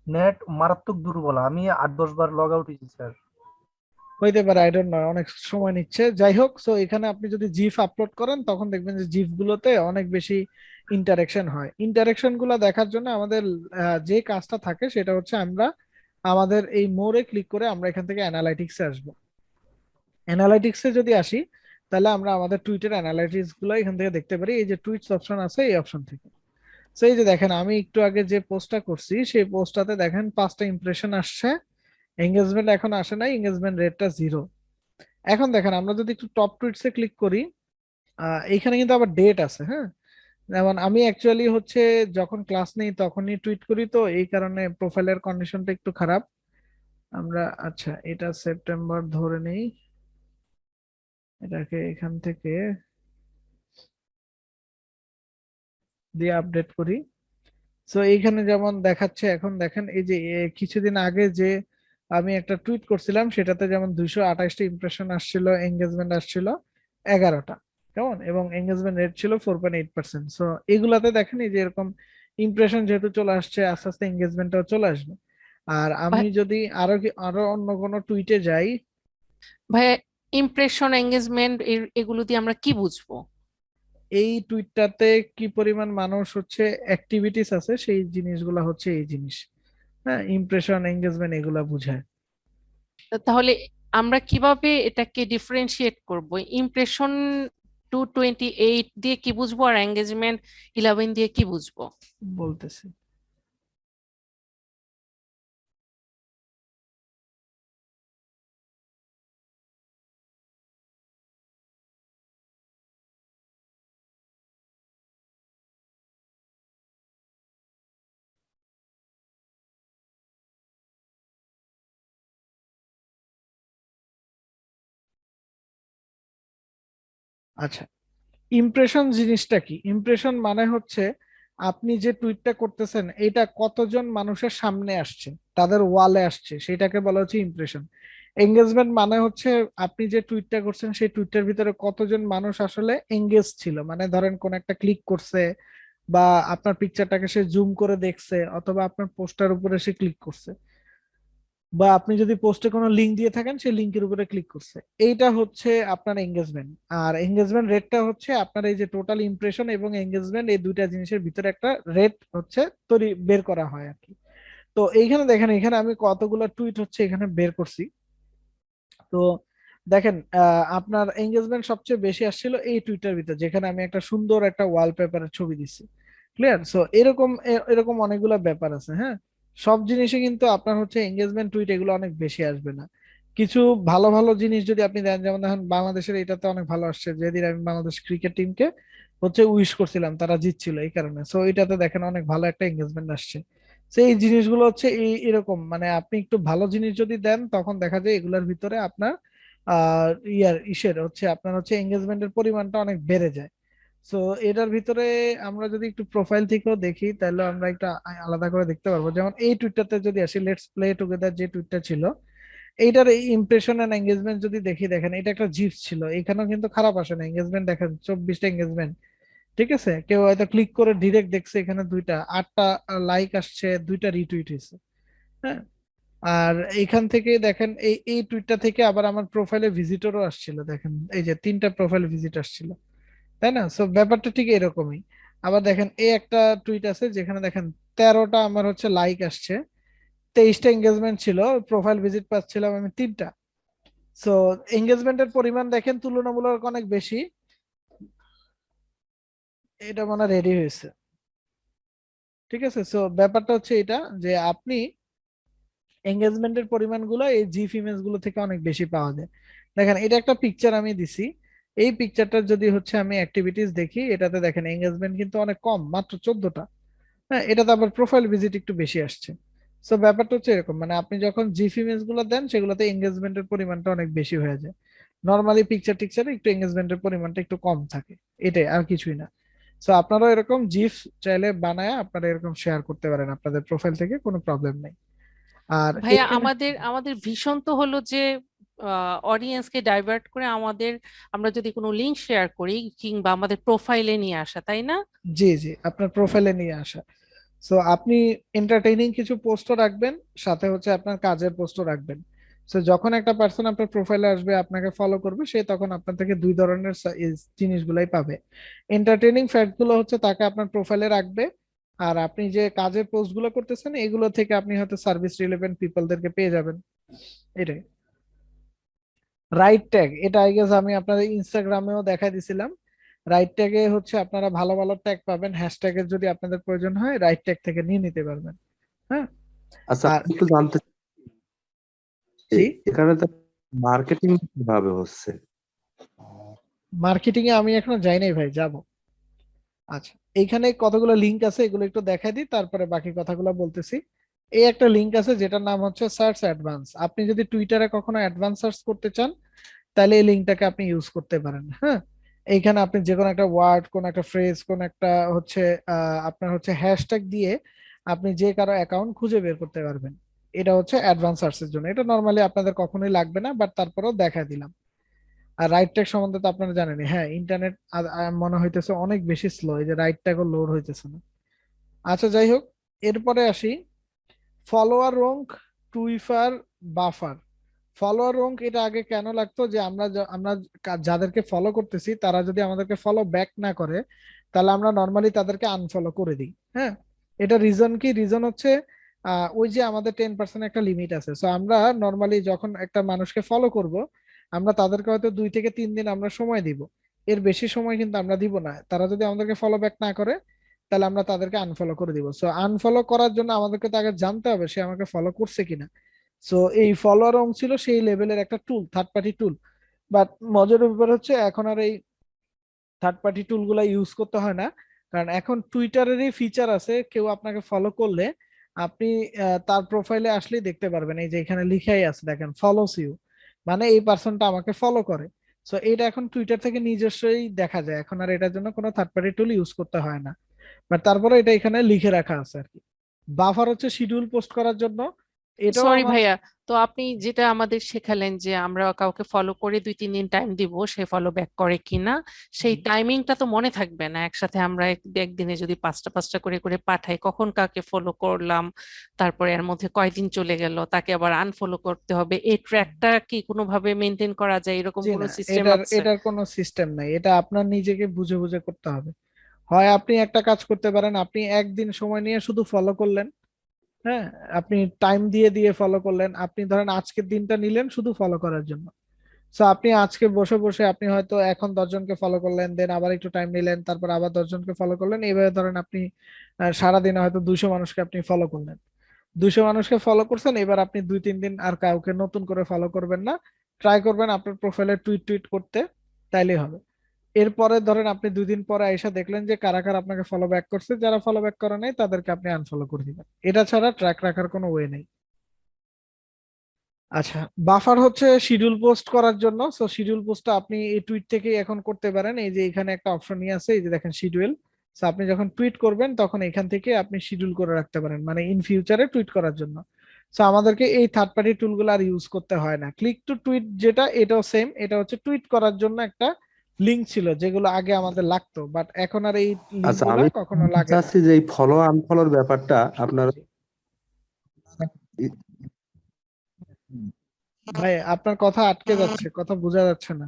নেট মারাত্মক দুর্বল, আমি 8 10 বার লগ আউট হয়েছি স্যার। হইতে পারে, আই ডোন্ট নো, অনেক সময় নিচ্ছে। যাই হোক, সো এখানে আপনি যদি জিফ আপলোড করেন তখন দেখবেন যে জিফ গুলোতে অনেক বেশি ইন্টারেকশন হয়। ইন্টারেকশন গুলো দেখার জন্য আমাদের যে কাজটা থাকে সেটা হচ্ছে আমরা আমাদের এই মোড়ে ক্লিক করে আমরা এখান থেকে অ্যানালাইটিক্সে আসবো। অ্যানালাইটিক্সে যদি আসি, তাহলে আমরা আমাদের টুইটার অ্যানালাইটিক্স গুলো এখান থেকে দেখতে পারি, এই যে টুইটস অপশন আছে এই অপশন থেকে। তো এই যে দেখেন, আমি একটু আগে যে পোস্টটা করছি সেই পোস্টটাতে দেখেন 5টা ইমপ্রেশন আসছে, এঙ্গেজমেন্ট এখন আসে নাই, এঙ্গেজমেন্ট রেটটা 0। এখন দেখেন আমরা যদি একটু টপ টুইটসে ক্লিক করি, এইখানে কিন্তু আবার ডেট আছে, হ্যাঁ। যেমন আমি অ্যাকচুয়ালি হচ্ছে যখন ক্লাস নেই তখনই টুইট করি, তো এই কারণে প্রোফাইলের কন্ডিশনটা একটু খারাপ। আমরা আচ্ছা এটা সেপ্টেম্বর ধরে নেই, এটাকে এখান থেকে দিয়ে আপডেট করি। তো এইখানে যেমন দেখাচ্ছে, এখন দেখেন এই যে কিছুদিন আগে যে আমি একটা টুইট করছিলাম সেটাতে যেমন 228টা ইমপ্রেশন আসছিল, এঙ্গেজমেন্ট আসছিল 11টা, কেমন, এবং এঙ্গেজমেন্ট রেট ছিল 4.8%। সো এগুলাতে দেখেন এই যে এরকম ইমপ্রেশন যেহেতু চলে আসছে, আস্তে আস্তে এঙ্গেজমেন্টটাও চলে আসবে। আর আমি ভাই- যদি আরো অন্য কোনো টুইটে যাই, ভাইয়া ইমপ্রেশন, এঙ্গেজমেন্ট এগুলো দিয়ে আমরা কি বুঝবো? এই টুইটটাতে কি পরিমাণ মানুষ হচ্ছে অ্যাক্টিভিটিস আছে সেই জিনিসগুলা হচ্ছে এই জিনিস, হ্যাঁ, ইমপ্রেশন এঙ্গেজমেন্ট এগুলা বুঝায়। তাহলে আমরা কিভাবে এটাকে ডিফারেন্সিয়েট করব? ইমপ্রেশন 228 দিয়ে কি বুঝবো, আর এঙ্গেজমেন্ট 11 দিয়ে কি বুঝবো? বলতেছি। আচ্ছা, ইমপ্রেশন জিনিসটা কি? ইমপ্রেশন মানে হচ্ছে আপনি যে টুইটটা করতেছেন এটা কতজন মানুষের সামনে আসছে, তাদের ওয়ালে আসছে, সেটাকে বলা হচ্ছে ইমপ্রেশন। এঙ্গেজমেন্ট মানে হচ্ছে আপনি যে টুইটটা করছেন সেই টুইটটার ভিতরে কতজন মানুষ আসলে এঙ্গেজ ছিল, মানে ধরেন কোন একটা ক্লিক করছে, বা আপনার পিকচারটাকে সে জুম করে দেখছে, অথবা আপনার পোস্টার উপরে সে ক্লিক করছে, বা আপনি যদি পোস্টে কোনো লিঙ্ক দিয়ে থাকেন সেই লিঙ্কের উপরে ক্লিক করছে। এইটা হচ্ছে আপনার এঙ্গেজমেন্ট। আর এঙ্গেজমেন্ট রেটটা হচ্ছে আপনার এই যে টোটাল ইমপ্রেশন এবং এঙ্গেজমেন্ট এই দুইটা জিনিসের ভিতরে একটা রেট হচ্ছে তৈরি বের করা হয় আর কি। তো এইখানে দেখেন, এখানে আমি কতগুলো টুইট হচ্ছে এখানে বের করছি। তো দেখেন আপনার এঙ্গেজমেন্ট সবচেয়ে বেশি আসছিল এই টুইটার ভিতর, যেখানে আমি একটা সুন্দর একটা ওয়ালপেপারের ছবি দিচ্ছি। ক্লিয়ার? সো এরকম এরকম অনেকগুলো ব্যাপার আছে, হ্যাঁ। সব জিনিসে কিন্তু আপনার হচ্ছে এঙ্গেজমেন্ট টুইট এগুলো অনেক বেশি আসবে না। কিছু ভালো ভালো জিনিস যদি আপনি দেন, যেমন দেখেন বাংলাদেশের এটাতে অনেক ভালো আসছে, যেদিন আমি বাংলাদেশ ক্রিকেট টিমকে হচ্ছে উইশ করছিলাম, তারা জিতছিল এই কারণে, সো এটাতে দেখেন অনেক ভালো একটা এঙ্গেজমেন্ট আসছে। তো এই জিনিসগুলো হচ্ছে এরকম, মানে আপনি একটু ভালো জিনিস যদি দেন তখন দেখা যায় এগুলোর ভিতরে আপনার ইসের হচ্ছে আপনার হচ্ছে এঙ্গেজমেন্টের পরিমাণটা অনেক বেড়ে যায়। সো এটার ভিতরে আমরা যদি একটু প্রোফাইল থেকেও দেখি, তাহলে আমরা একটু আলাদা করে দেখতে পারবো। যেমন এই টুইটটাতে যদি আসি, লেটস প্লে টুগেদার যে টুইটটা ছিল, এইটার ইমপ্রেশন এন্ড এঙ্গেজমেন্ট যদি দেখি, দেখেন এটা একটা জিফ ছিল, এখানেও কিন্তু খারাপ আসে না এঙ্গেজমেন্ট, দেখেন 24টা এঙ্গেজমেন্ট। ঠিক আছে, কেউ হয়তো ক্লিক করে ডিরেক্ট দেখছে, এখানে 2টা 8টা লাইক আসছে, 2টা রিটুইট হয়েছে। হ্যাঁ। আর এইখান থেকে দেখেন এই এই টুইটটা থেকে আবার আমার প্রোফাইলে ভিজিটরও আসছিল, দেখেন এই যে 3টা প্রোফাইল ভিজিট আসছিল, তাই না? সো ব্যাপারটা ঠিক এরকমই। আবার দেখেন এই একটা টুইট আছে যেখানে দেখেন 13টা আমার হচ্ছে লাইক আসছে, 23টা এঙ্গেজমেন্ট ছিল, প্রোফাইল ভিজিট পাচ্ছিলাম আমি 3টা। সো এঙ্গেজমেন্টের পরিমাণ দেখেন তুলনামূলক অনেক বেশি। এটা মনে রেডি হয়েছে। ঠিক আছে, সো ব্যাপারটা হচ্ছে এটা, যে আপনি এঙ্গেজমেন্টের পরিমাণগুলো এই জিফ ইমেজ গুলো থেকে অনেক বেশি পাওয়া যায়। দেখেন এটা একটা পিকচার আমি দিছি, এই পিকচারটা যদি হচ্ছে আমি অ্যাক্টিভিটিস দেখি, এটাতে দেখেন এঙ্গেজমেন্ট কিন্তু অনেক কম, মাত্র 14টা। হ্যাঁ, এটাতে আবার প্রোফাইল ভিজিট একটু বেশি আসছে। সো ব্যাপারটা হচ্ছে এরকম, মানে আপনি যখন জিফ ইমেজ গুলো দেন সেগুলোতে এঙ্গেজমেন্টের পরিমাণটা অনেক বেশি হয়ে যায়। নর্মালি পিকচার টিকচারে একটু এঙ্গেজমেন্টের পরিমাণটা একটু কম থাকে, এটাই আর কিছুই না। সো আপনারাও এরকম জিফ চাইলে বানায় আপনারা এরকম শেয়ার করতে পারেন আপনাদের প্রোফাইল থেকে, কোনো প্রবলেম নেই। আর ভাইয়া এইখানে আমাদের আমাদের ভীষণ তো হলো যে অডিয়েন্সকে ডাইভার্ট করে আমাদের, আমরা যদি কোনো লিঙ্ক শেয়ার করি কিংবা আমাদের প্রোফাইলে নিয়ে আসা, তাই না? জি জি, আপনার প্রোফাইলে নিয়ে আসা। সো আপনি এন্টারটেইনিং কিছু পোস্টও রাখবেন, সাথে হচ্ছে আপনার কাজের পোস্টও রাখবেন। সো যখন একটা পার্সন আপনার প্রোফাইলে আসবে, আপনাকে ফলো করবে, সে তখন আপনার থেকে দুই ধরনের জিনিসগুলাই পাবে। এন্টারটেইনিং ফ্যাক্ট গুলো হচ্ছে তাকে আপনার প্রোফাইলে রাখবে, আর আপনি যে কাজের পোস্ট গুলো করতেছেন এগুলো থেকে আপনি হয়তো সার্ভিস রিলেভেন্ট পিপলদেরকে পেয়ে যাবেন। এটাই রাইট ট্যাগ, এটা আই গেস আমি আপনাদের ইনস্টাগ্রামেও দেখা দিছিলাম। রাইট ট্যাগে হচ্ছে আপনারা ভালো ভালো ট্যাগ পাবেন, হ্যাশট্যাগের যদি আপনাদের প্রয়োজন হয় রাইট ট্যাগ থেকে নিয়ে নিতে পারবেন। হ্যাঁ। আচ্ছা, আর আমি একটু জানতে চাই, জি, এখানে তো মার্কেটিং কিভাবে হচ্ছে? মার্কেটিং এ আমি এখনো যাই নাই ভাই, যাব। আচ্ছা, এইখানে কতগুলো লিংক আছে, এগুলো একটু দেখাই দিই, তারপরে বাকি কথাগুলো বলতেছি। এই একটা লিংক আছে যেটার নাম হচ্ছে সার্চ অ্যাডভান্স। আপনি যদি টুইটারে কখনো অ্যাডভান্স সার্চ করতে চান, তাহলে এই লিঙ্কটাকে আপনি ইউজ করতে পারেন। হ্যাঁ, এইখানে আপনি যে কোনো একটা ওয়ার্ড, কোন একটা ফ্রেজ, কোন একটা হচ্ছে আপনার হচ্ছে হ্যাশট্যাগ দিয়ে আপনি যে কারো অ্যাকাউন্ট খুঁজে বের করতে পারবেন। এটা হচ্ছে অ্যাডভান্স সার্চের জন্য, এটা নর্মালি আপনাদের কখনোই লাগবে না, বাট তারপরেও দেখা দিলাম। আর রাইট ট্যাগ সম্বন্ধে তো আপনারা জানেনই, হ্যাঁ ইন্টারনেট মনে হইতেছে অনেক বেশি স্লো, এই যে রাইট ট্যাগও লোড হইতেছে না। আচ্ছা যাই হোক, এরপরে আসি ফলোয়ার রঙ্ক, টুইফার, বাফার। ফলোয়ার রঙ্ক এটা আগে কেন লাগতো, যে আমরা যাদেরকে ফলো করতেছি তারা যদি আমাদেরকে ফলো ব্যাক না করে, তাহলে আমরা নর্মালি তাদেরকে আনফলো করে দিই। হ্যাঁ, এটা রিজন কি? রিজন হচ্ছে ওই যে আমাদের 10% একটা লিমিট আছে। সো আমরা নর্মালি যখন একটা মানুষকে ফলো করব, আমরা তাদেরকে হয়তো 2 থেকে 3 দিন আমরা সময় দিব, এর বেশি সময় কিন্তু আমরা দিব না। তারা যদি আমাদেরকে ফলো ব্যাক না করে, তাহলে আমরা তাদেরকে আনফলো করে দিব। সো আনফলো করার জন্য আমাদেরকে তো আগে জানতে হবে সে আমাকে ফলো করছে কিনা। সো এই ফলোয়ার অং ছিল সেই লেভেলের একটা টুল, থার্ড পার্টি টুল। বাট মজার ব্যাপার হচ্ছে এখন আর এই থার্ড পার্টি টুল গুলা ইউজ করতে হয় না, কারণ এখন টুইটারেরই ফিচার আছে, কেউ আপনাকে ফলো করলে আপনি তার প্রোফাইলে আসলেই দেখতে পারবেন, এই যে এখানে লিখাই আছে দেখেন, ফলোস ইউ, মানে এই পার্সনটা আমাকে ফলো করে। সো এটা এখন টুইটার থেকে নিজস্বই দেখা যায়, এখন আর এটার জন্য কোনো থার্ড পার্টি টুল ইউজ করতে হয় না। বাট তারপরে এটা এখানে লিখে রাখা আছে আর কি। বাফার হচ্ছে শিডিউল পোস্ট করার জন্য, এটাও সরি আমার। ভাইয়া, তো আপনি যেটা আমাদের শেখালেন যে আমরা কাউকে ফলো করে 2-3 দিন টাইম দিব সে ফলো ব্যাক করে কিনা, সেই টাইমিংটা তো মনে থাকবে না। একসাথে আমরা একদিনে যদি 5টা 5টা করে করে পাঠাই, কখন কাকে ফলো করলাম, তারপরে এর মধ্যে কয়দিন চলে গেল, তাকে আবার আনফলো করতে হবে, এই ট্র্যাকটা কি কোনোভাবে মেনটেন করা যায়? এরকম জি কোনো না, সিস্টেম এটার আছে? এটার কোনো সিস্টেম নাই, এটা আপনার নিজেকে বুঝে বুঝে করতে হবে। হয় আপনি একটা কাজ করতে পারেন, আপনি একদিন সময় নিয়ে শুধু ফলো করলেন, হ্যাঁ, আপনি টাইম দিয়ে দিয়ে ফলো করলেন, আপনি ধরেন আজকের দিনটা নিলেন শুধু ফলো করার জন্য। সো আপনি আজকে বসে বসে আপনি হয়তো এখন 10 জনকে ফলো করলেন, দেন আবার একটু টাইম নিলেন, তারপর আবার 10 জনকে ফলো করলেন, এইভাবে ধরেন আপনি সারাদিনে হয়তো 200 মানুষকে আপনি ফলো করলেন। 200 মানুষকে ফলো করছেন, এবার আপনি 2-3 দিন আর কাউকে নতুন করে ফলো করবেন না, ট্রাই করবেন আপনার প্রোফাইলে টুইট টুইট করতে, তাইলেই হবে। এরপরে ধরেন আপনি 2 দিন পরে এসে দেখলেন যে কারা কারা আপনাকে ফলো ব্যাক করছে, যারা ফলো ব্যাক করে নাই তাদেরকে আপনি আনফলো করে দিবেন। এটা ছাড়া ট্র্যাক রাখার কোনো ওয়ে নেই। আচ্ছা, বাফার হচ্ছে শিডিউল পোস্ট করার জন্য। সো শিডিউল পোস্টটা আপনি এই টুইট থেকেই এখন করতে পারেন। এই যে এখানে একটা অপশন নিয়ে আছে, এই যে দেখেন শিডিউল। সো আপনি যখন টুইট করবেন তখন এখান থেকে আপনি শিডিউল করে রাখতে পারেন, মানে ইন ফিউচারে টুইট করার জন্য। সো আমাদেরকে এই থার্ড পার্টি টুলগুলো আর ইউজ করতে হয় না। ক্লিক টু টুইট যেটা, এটাও সেম, এটা হচ্ছে টুইট করার জন্য একটা লিঙ্ক ছিল যেগুলো আগে আমাদের লাগতো, বাট এখন আর এই আচ্ছা, লিঙ্কগুলো আমি কখনো লাগে না। চাচ্ছি যে এই ফলো আনফলোর ব্যাপারটা আপনার ভাই আপনার কথা আটকে যাচ্ছে, কথা বোঝা যাচ্ছে না।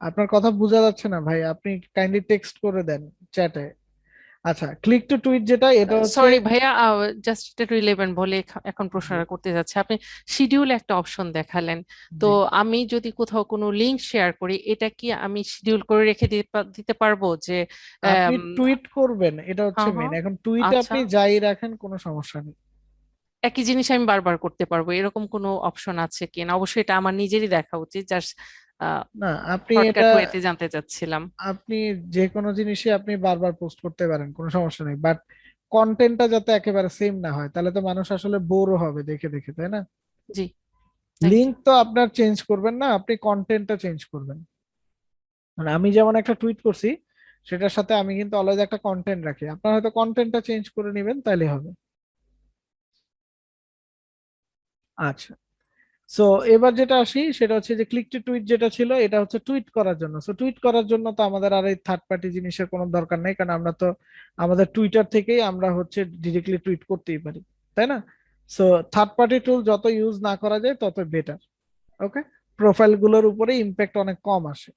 আপনার কথা বোঝা যাচ্ছে না ভাই, আপনি কাইন্ডলি টেক্সট করে দেন চ্যাটে। আচ্ছা, ক্লিক টু টুইট যেটা, এটা হচ্ছে সরি ভাইয়া, জাস্ট একটু রিলেভেন্ট বলে এখন প্রশ্নটা করতে যাচ্ছে। আপনি শিডিউল একটা অপশন দেখালেন, তো জি, আমি যদি কোথাও কোনো লিংক শেয়ার করি, এটা কি আমি শিডিউল করে রেখে দিতে পারবো যে আপনি আম, টুইট করবেন, এটা হচ্ছে হ্যাঁ মেন। হ্যাঁ, এখন টুইটে আচ্ছা, আপনি যাই রাখেন কোনো সমস্যা নেই। একই জিনিস আমি বারবার করতে পারবো এরকম কোনো অপশন আছে কিনা? অবশ্যই এটা আমার নিজেরই দেখা উচিত, জাস্ট না, আপনি শর্টকাট এটা, ওয়েতে জানতে চাচ্ছিলাম। আপনি যে কোনো জিনিসই আপনি বারবার পোস্ট করতে পারেন, কোনো সমস্যা নেই, বাট কন্টেন্টটা যাতে একেবারে সেম না হয়, তাহলে তো মানুষ আসলে বোরও হবে দেখে দেখে, তাই না? জি, থ্যাংক লিঙ্ক ইউ। তো আপনার চেঞ্জ করবেন না, আপনি কন্টেন্টটা চেঞ্জ করবেন। মানে আমি যেমন একটা টুইট করছি, সেটার সাথে আমি কিন্তু অলওয়েজ একটা কন্টেন্ট রাখি, আপনার হয়তো কন্টেন্টটা চেঞ্জ করে নেবেন, তাইলে হবে। আচ্ছা, সো এবার যেটা আসি সেটা হচ্ছে যে ক্লিক টু টুইট যেটা ছিল, এটা হচ্ছে টুইট করার জন্য। সো টুইট করার জন্য তো আমাদের আর এই থার্ড পার্টি জিনিসের কোনো দরকার নেই, কারণ আমরা তো আমাদের টুইটার থেকেই আমরা হচ্ছে ডিরেক্টলি টুইট করতেই পারি, তাই না? সো থার্ড পার্টি টুল যত ইউজ না করা যায় তত বেটার। ওকে, প্রোফাইল গুলোর উপরে ইম্প্যাক্ট অনেক কম আসে।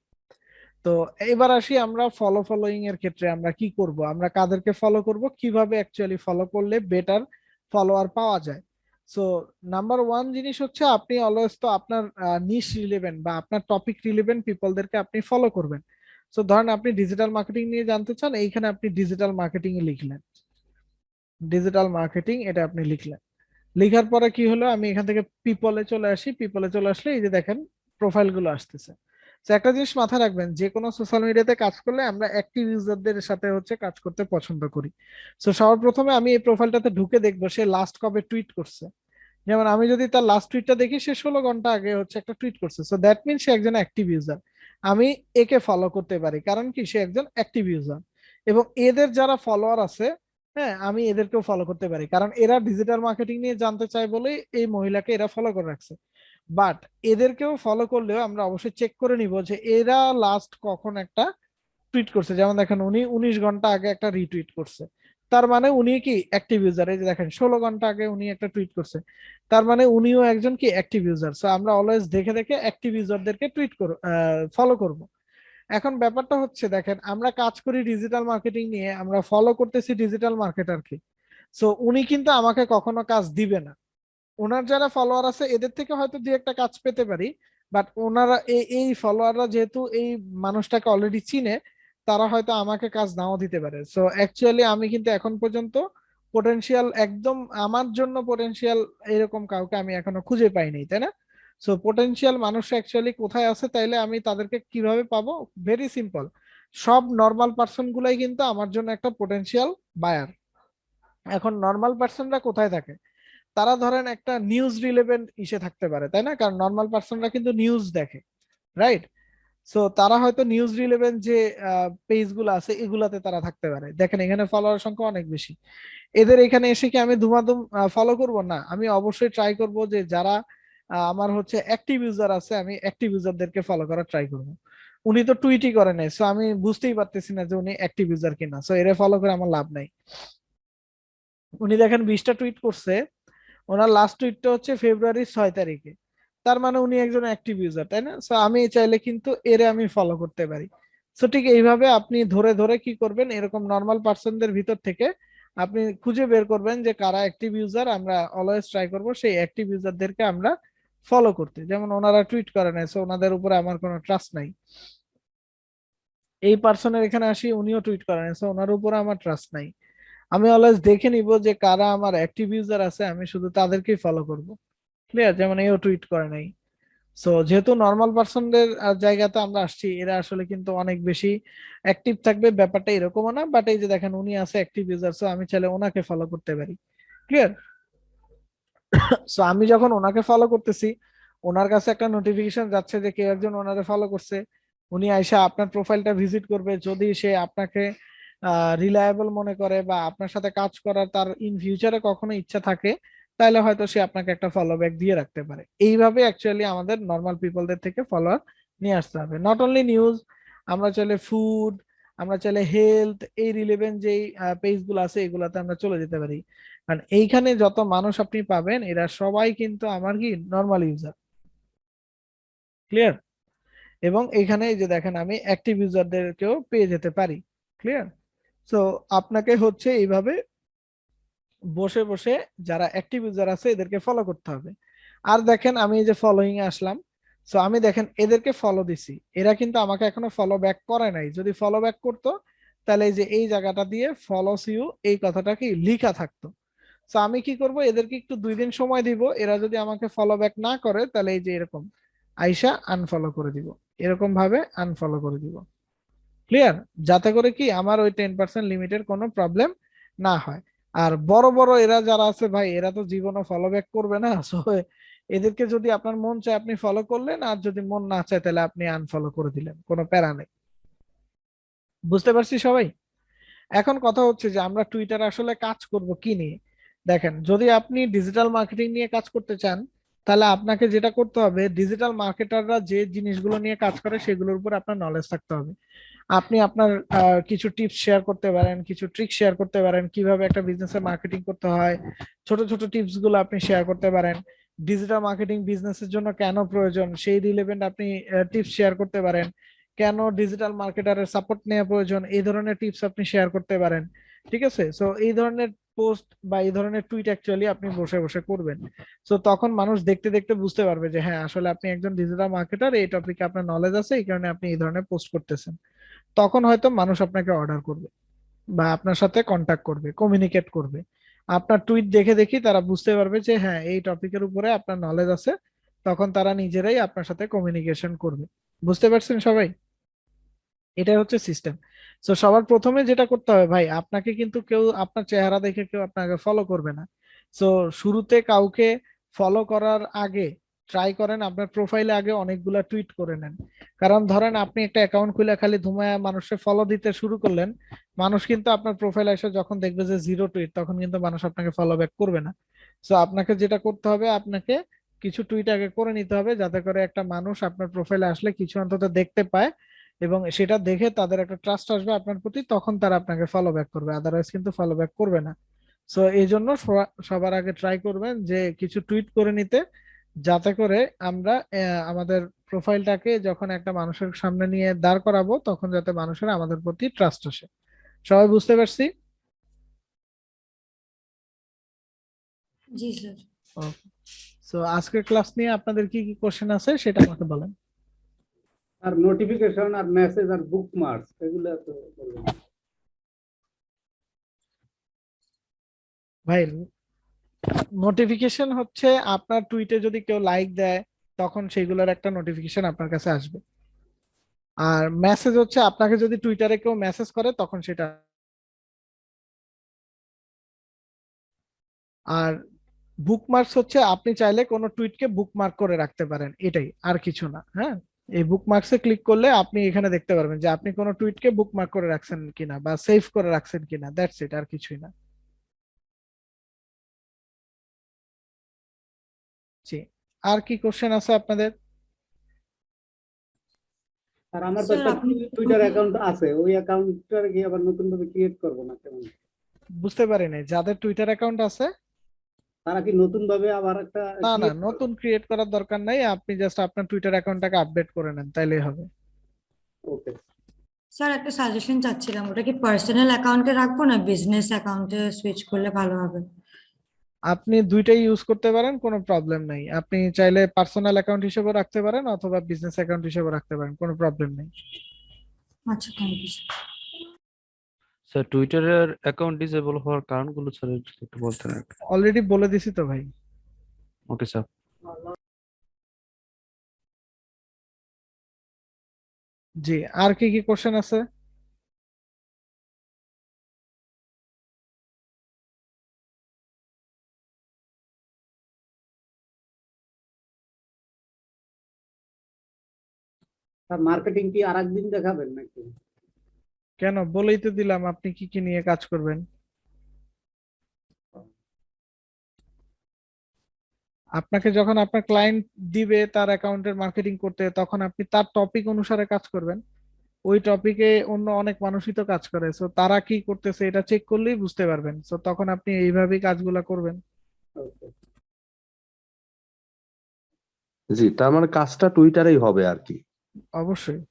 তো এবার আসি আমরা ফলোইং এর ক্ষেত্রে আমরা কি করব, আমরা কাদেরকে ফলো করব, কিভাবে অ্যাকচুয়ালি ফলো করলে বেটার ফলোয়ার পাওয়া যায়। সো নাম্বার ওয়ান জিনিস হচ্ছে আপনি অলওয়েজ তো আপনার নিশ রিলেভেন্ট বা আপনার টপিক রিলেভেন্ট পিপলদেরকে আপনি ফলো করবেন। সো ধরেন আপনি ডিজিটাল মার্কেটিং নিয়ে জানতে চান, এইখানে আপনি ডিজিটাল মার্কেটিং এ লিখলেন, ডিজিটাল মার্কেটিং এটা আপনি লিখলেন। লেখার পরে কি হলো, আমি এখান থেকে পিপলে চলে আসি, পিপলে চলে আসলে এই যে দেখেন প্রোফাইল গুলো আসতেছে। তো একটা জিনিস মাথায় রাখবেন, যে কোনো সোশ্যাল মিডিয়াতে কাজ করলে আমরা অ্যাক্টিভ ইউজারদের সাথে হচ্ছে কাজ করতে পছন্দ করি। তো সবার প্রথমে আমি এই প্রোফাইলটাতে ঢুকে দেখবো সে লাস্ট কবে টুইট করছে। যেমন আমি যদি তার লাস্ট টুইটটা দেখি, সে 16 ঘন্টা আগে হচ্ছে একটা টুইট করছে, সো দ্যাট মিন সে একজন অ্যাক্টিভ ইউজার। আমি একে ফলো করতে পারি, কারণ কি সে একজন অ্যাক্টিভ ইউজার। এবং এদের যারা ফলোয়ার আছে, হ্যাঁ, আমি এদেরকেও ফলো করতে পারি, কারণ এরা ডিজিটাল মার্কেটিং নিয়ে জানতে চায় বলে এই মহিলাকে এরা ফলো করে রাখছে। বাট এদেরকেও ফলো করলেও আমরা অবশ্যই চেক করে নিব যে এরা লাস্ট কখন একটা টুইট করছে। যেমন দেখেন উনি 19 ঘন্টা আগে একটা রিটুইট করছে, তার মানে উনি কি অ্যাক্টিভ ইউজার। এই যে দেখেন 16 ঘন্টা আগে উনি একটা টুইট করছে, তার মানে উনিও একজন কি অ্যাক্টিভ ইউজার। সো আমরা অলওয়েজ দেখে দেখে অ্যাক্টিভ ইউজারদেরকে টুইট করব, ফলো করব। এখন ব্যাপারটা হচ্ছে দেখেন, আমরা কাজ করি ডিজিটাল মার্কেটিং নিয়ে, আমরা ফলো করতেছি ডিজিটাল মার্কেটারকে। সো উনি কিন্তু আমাকে কখনো কাজ দিবে না। ওনার যারা ফলোয়ার আছে এদের থেকে হয়তো দুই একটা কাজ পেতে পারি, বাট ওনারা এই ফলোয়াররা যেহেতু এই মানুষটাকে অলরেডি চিনে, তারা হয়তো আমাকে কাজ নাও দিতে পারে। সো অ্যাকচুয়ালি আমি কিন্তু এখন পর্যন্ত পোটেনশিয়াল, একদম আমার জন্য পোটেনশিয়াল এরকম কাউকে আমি এখনো খুঁজে পাইনি, তাই না? সো পোটেনশিয়াল মানুষ অ্যাকচুয়ালি কোথায় আছে, তাইলে আমি তাদেরকে কিভাবে পাবো? ভেরি সিম্পল, সব নর্মাল পার্সন গুলাই কিন্তু আমার জন্য একটা পোটেনশিয়াল বায়ার। এখন নর্মাল পার্সনরা কোথায় থাকে? তারা ধরেন একটা নিউজ রিলেভেন্ট ইসে থাকতে পারে, তাই না? কারণ নর্মাল পার্সনরা কিন্তু নিউজ দেখে, রাইট? সো তারা হয়তো নিউজ রিলেভেন্ট যে পেজ গুলো আছে এগুলাতে তারা থাকতে পারে। দেখেন এখানে ফলোয়ার সংখ্যা অনেক বেশি। এদের এখানে এসে কি আমি ধুমাধুম ফলো করব? না, আমি অবশ্যই ট্রাই করব যে যারা আমার হচ্ছে অ্যাক্টিভ ইউজার আছে, আমি অ্যাক্টিভ ইউজারদেরকে ফলো করার ট্রাই করব। উনি তো টুইটই করে নাই, সো আমি বুঝতেই পারতেছি না যে উনি অ্যাক্টিভ ইউজার কিনা, সো এরা ফলো করে আমার লাভ নাই। উনি দেখেন 20টা টুইট করছে, ওনার লাস্ট টুইটটা হচ্ছে ফেব্রুয়ারি 6 তারিখে, তার মানে উনি একজন অ্যাক্টিভ ইউজার, তাই না? সো আমি চাইলে কিন্তু এরে আমি ফলো করতে পারি। সো ঠিক এইভাবে আপনি ধরে ধরে কি করবেন, এরকম নর্মাল পার্সনদের ভিতর থেকে আপনি খুঁজে বের করবেন যে কারা অ্যাক্টিভ ইউজার। আমরা অলওয়েজ ট্রাই করব সেই অ্যাক্টিভ ইউজারদেরকে আমরা ফলো করতে। যেমন ওনারা টুইট করে না, সো ওনাদের উপরে আমার কোনো ট্রাস্ট নাই। এই পার্সনের এখানে আসি, উনিও টুইট করে না, সো ওনার উপরে আমার ট্রাস্ট নাই। আমি অলওয়েজ দেখে নিব যে কারা আমার অ্যাক্টিভ ইউজার আছে, আমি শুধু তাদেরকেই ফলো করব। ক্লিয়ার? যেমন এও টুইট করে নাই। সো যেহেতু নর্মাল পার্সনদের জায়গাতে আমরা আসছি, এরা আসলে কিন্তু অনেক বেশি অ্যাক্টিভ থাকবে, ব্যাপারটা এরকমও না। বাট এই যে দেখেন উনি আছে অ্যাক্টিভ ইউজার, সো আমি চাইলে ওনাকে ফলো করতে পারি। ক্লিয়ার? সো আমি যখন ওনাকে ফলো করতেছি, ওনার কাছে একটা নোটিফিকেশন যাচ্ছে যে কেউ একজন ওনারে ফলো করছে। উনি আইসা আপনার প্রোফাইলটা ভিজিট করবে, যদি সে আপনাকে রিলায়েবল মনে করে বা আপনার সাথে কাজ করার তার ইন ফিউচারে কখনো ইচ্ছা থাকে, তাহলে হয়তো সে আপনাকে একটা ফলো ব্যাক দিয়ে রাখতে পারে। এইভাবে অ্যাকচুয়ালি আমাদের নর্মাল পিপলদের থেকে ফলোয়ার নিয়ে আসতে হবে। নট অনলি নিউজ, আমরা চাইলে ফুড, আমরা চাইলে হেলথ, এই রিলেভেন্ট যেই পেজ গুলো আছে এগুলাতে আমরা চলে যেতে পারি। কারণ এইখানে যত মানুষ আপনি পাবেন এরা সবাই কিন্তু আমার কি নর্মাল ইউজার। ক্লিয়ার? এবং এখানে এই যে দেখেন আমি অ্যাক্টিভ ইউজারদেরকেও পেয়ে যেতে পারি। ক্লিয়ার? সো আপনাকে হচ্ছে এইভাবে বসে বসে যারা অ্যাক্টিভ ইউজার আছে এদেরকে ফলো করতে হবে। আর দেখেন আমি এই যে ফলোইং এ আসলাম, সো আমি দেখেন এদেরকে ফলো দিছি, এরা কিন্তু আমাকে এখনো ফলো ব্যাক করে নাই। যদি ফলো ব্যাক করতো তাহলে এই যে এই জায়গাটা দিয়ে ফলোস ইউ এই কথাটা কি লিখা থাকতো। তো আমি কি করব, এদেরকে একটু 2 দিন সময় দিব। এরা যদি আমাকে ফলো ব্যাক না করে তাহলে এই যে এরকম আইসা আনফলো করে দিব, এরকম ভাবে আনফলো করে দিব। ক্লিয়ার? যাতে করে কি আমার ওই 10% লিমিটের কোনো প্রবলেম না হয়। আর বড় বড় এরা যারা আছে ভাই, এরা তো জীবনও ফলো ব্যাক করবে না। সো এদেরকে যদি আপনার মন চায় আপনি ফলো করলেন, আর যদি মন না চায় তাহলে আপনি আনফলো করে দিলেন, কোনো প্যারা নেই। বুঝতে পারছি সবাই? এখন কথা হচ্ছে যে আমরা টুইটারে আসলে কাজ করব কি নিয়ে। দেখেন, যদি আপনি ডিজিটাল মার্কেটিং নিয়ে কাজ করতে চান, তাহলে আপনাকে যেটা করতে হবে, ডিজিটাল মার্কেটাররা যে জিনিসগুলো নিয়ে কাজ করে সেগুলোর উপর আপনার নলেজ থাকতে হবে। আপনি আপনার কিছু টিপস শেয়ার করতে পারেন, কিছু ট্রিক শেয়ার করতে পারেন, কিভাবে একটা বিজনেসের মার্কেটিং করতে হয়। ছোট ছোট টিপস গুলো আপনি শেয়ার করতে পারেন। ডিজিটাল মার্কেটিং বিজনেসের জন্য কেন প্রয়োজন সেই রিলেভেন্ট আপনি টিপস শেয়ার করতে পারেন। কেন ডিজিটাল মার্কেটারের সাপোর্ট নেওয়া প্রয়োজন এই ধরনের টিপস আপনি শেয়ার করতে পারেন। ঠিক আছে? সো এই ধরনের পোস্ট বা এই ধরনের টুইট অ্যাকচুয়ালি আপনি বসে বসে করবেন। সো তখন মানুষ দেখতে দেখতে বুঝতে পারবে যে হ্যাঁ আসলে আপনি একজন ডিজিটাল মার্কেটার, এই টপিকে আপনার নলেজ আছে, এই কারণে আপনি এই ধরনের পোস্ট করতেছেন। তখন হয়তো মানুষ আপনাকে অর্ডার করবে বা আপনার সাথে কন্ট্যাক্ট করবে, কমিউনিকেট করবে। আপনার টুইট দেখে দেখি তারা বুঝতে পারবে যে হ্যাঁ এই টপিকের উপরে আপনার নলেজ আছে, তখন তারা নিজেরাই আপনার সাথে কমিউনিকেশন করবে। বুঝতে পারছেন সবাই? এটাই হচ্ছে সিস্টেম। তো সবার প্রথমে যেটা করতে হবে ভাই, আপনাকে কিন্তু কেউ আপনার চেহারা দেখে কেউ আপনাকে ফলো করবে না। তো শুরুতে কাউকে ফলো করার আগে ট্রাই করেন আপনার প্রোফাইলে আগে অনেকগুলা টুইট করে নেন। কারণ ধরেন আপনি একটা অ্যাকাউন্ট খুলে খালি ধুমায়া মানুষের ফলো দিতে শুরু করলেন, মানুষ কিন্তু আপনার প্রোফাইলে এসে যখন দেখবে যে 0 টুইট, তখন কিন্তু মানুষ আপনাকে ফলো ব্যাক করবে না। তো আপনাকে যেটা করতে হবে, আপনাকে কিছু টুইট আগে করে নিতে হবে, যাতে করে একটা মানুষ আপনার প্রোফাইলে আসলে কিছু অন্তত দেখতে পায়, এবং সেটা দেখে তাদের একটা ট্রাস্ট আসবে আপনার প্রতি, তখন তারা আপনাকে ফলো ব্যাক করবে, আদারওয়াইজ কিন্তু ফলো ব্যাক করবে না। সো এই জন্য সবার আগে ট্রাই করবেন যে কিছু টুইট করে নিতে, যাতে করে আমরা আমাদের প্রোফাইলটাকে যখন একটা মানুষের সামনে নিয়ে দাঁড় করাবো তখন যাতে মানুষের আমাদের প্রতি ট্রাস্ট আসে। সবাই বুঝতে পারছি? জি স্যার। ওকে। সো আজকের ক্লাস নিয়ে আপনাদের কি কি কোশ্চেন আছে সেটা আমাকে বলেন। আর নোটিফিকেশন আর মেসেজ আর বুকমার্কস এগুলো তো বলবেন। ভাই, নোটিফিকেশন হচ্ছে আপনার টুইটে যদি কেউ লাইক দেয় তখন সেগুলোর একটা নোটিফিকেশন আপনার কাছে আসবে। আর মেসেজ হচ্ছে আপনাকে যদি টুইটারে কেউ মেসেজ করে তখন সেটা। আর বুকমার্কস হচ্ছে আপনি চাইলে কোনো টুইটকে বুকমার্ক করে রাখতে পারেন, এটাই, আর কিছু না। হ্যাঁ, এই বুকমার্কসে ক্লিক করলে আপনি এখানে দেখতে পারবেন যে আপনি কোনো টুইটকে বুকমার্ক করে রাখছেন কিনা বা সেভ করে রাখছেন কিনা, দ্যাটস ইট, আর কিছুই না। জি। আর কি কোশ্চেন আছে আপনাদের? আর আমার তো স্যার একটা আপনি টুইটার অ্যাকাউন্ট আছে, ওই অ্যাকাউন্টটা কি আবার নতুন ভাবে ক্রিয়েট করব না কেমন? বুঝতে পারি নাই, যাদের টুইটার অ্যাকাউন্ট আছে তারা কি নতুন ভাবে আবার একটা না না, ক্রিয়েট করবে? নতুন ক্রিয়েট করার দরকার নাই, আপনি জাস্ট আপনার টুইটার অ্যাকাউন্টটাকে আপডেট করে নেন তাইলেই হবে। ওকে। স্যার একটা সাজেশন চাচ্ছিলাম, ওটা কি পার্সোনাল অ্যাকাউন্টে রাখবো না বিজনেস অ্যাকাউন্টে সুইচ করলে ভালো হবে? আপনি দুইটাই ইউজ করতে পারেন, কোনো প্রবলেম নেই। আপনি চাইলে পার্সোনাল অ্যাকাউন্ট হিসেবে রাখতে পারেন অথবা বিজনেস অ্যাকাউন্ট হিসেবে রাখতে পারেন, কোনো প্রবলেম নেই। আচ্ছা, থ্যাংক ইউ। স্যার টুইটারের অ্যাকাউন্ট ডিসেবল হওয়ার কারণগুলো স্যার একটু বলতেন। অলরেডি বলে দিছি তো ভাই। Okay sir. জি, আর কি কি কোশ্চেন আছে? স্যার মার্কেটিং কি আর একদিন দেখাবেন নাকি? কেন, বলেই তো দিলাম আপনি কি কি নিয়ে কাজ করবেন। আপনাকে যখন আপনার ক্লায়েন্ট দিবে তার অ্যাকাউন্টের মার্কেটিং করতে, তখন আপনি তার টপিক অনুসারে কাজ করবেন। ওই টপিকে অন্য অনেক মানুষই তো কাজ করে, সো তারা কি করতেছে এটা চেক করলেই বুঝতে পারবেন। সো তখন আপনি এইভাবেই কাজগুলা করবেন। Okay. জি, তার মানে কাজটা টুইটারেই হবে আর কি। অবশ্যই।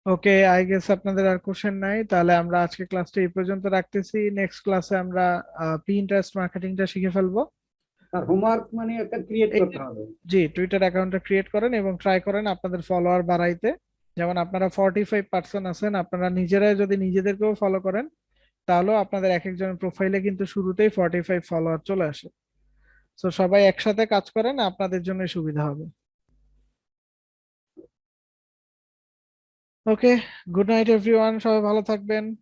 ওকে, আই গেস আপনাদের আর কোশ্চেন নাই, তাহলে আমরা আজকে ক্লাসটা এই পর্যন্ত রাখতেছি। নেক্সট ক্লাসে আমরা পিন্টারেস্ট মার্কেটিংটা শিখে ফেলবো। স্যার হোমওয়ার্ক মানে একটা ক্রিয়েট এই- করতে হবে। জি, টুইটার অ্যাকাউন্টটা ক্রিয়েট করেন এবং ট্রাই করেন আপনাদের ফলোয়ার বাড়াইতে। যেমন আপনারা 45% আছেন, আপনারা নিজেরাই যদি নিজেদেরকেও ফলো করেন তাহলেও আপনাদের এক একজনের প্রোফাইলে কিন্তু শুরুতেই 45 ফলোয়ার চলে আসে। তো সবাই একসাথে কাজ করেন, আপনাদের জন্য সুবিধা হবে। ওকে, গুড নাইট এভরিওয়ান, সবাই ভালো থাকবেন।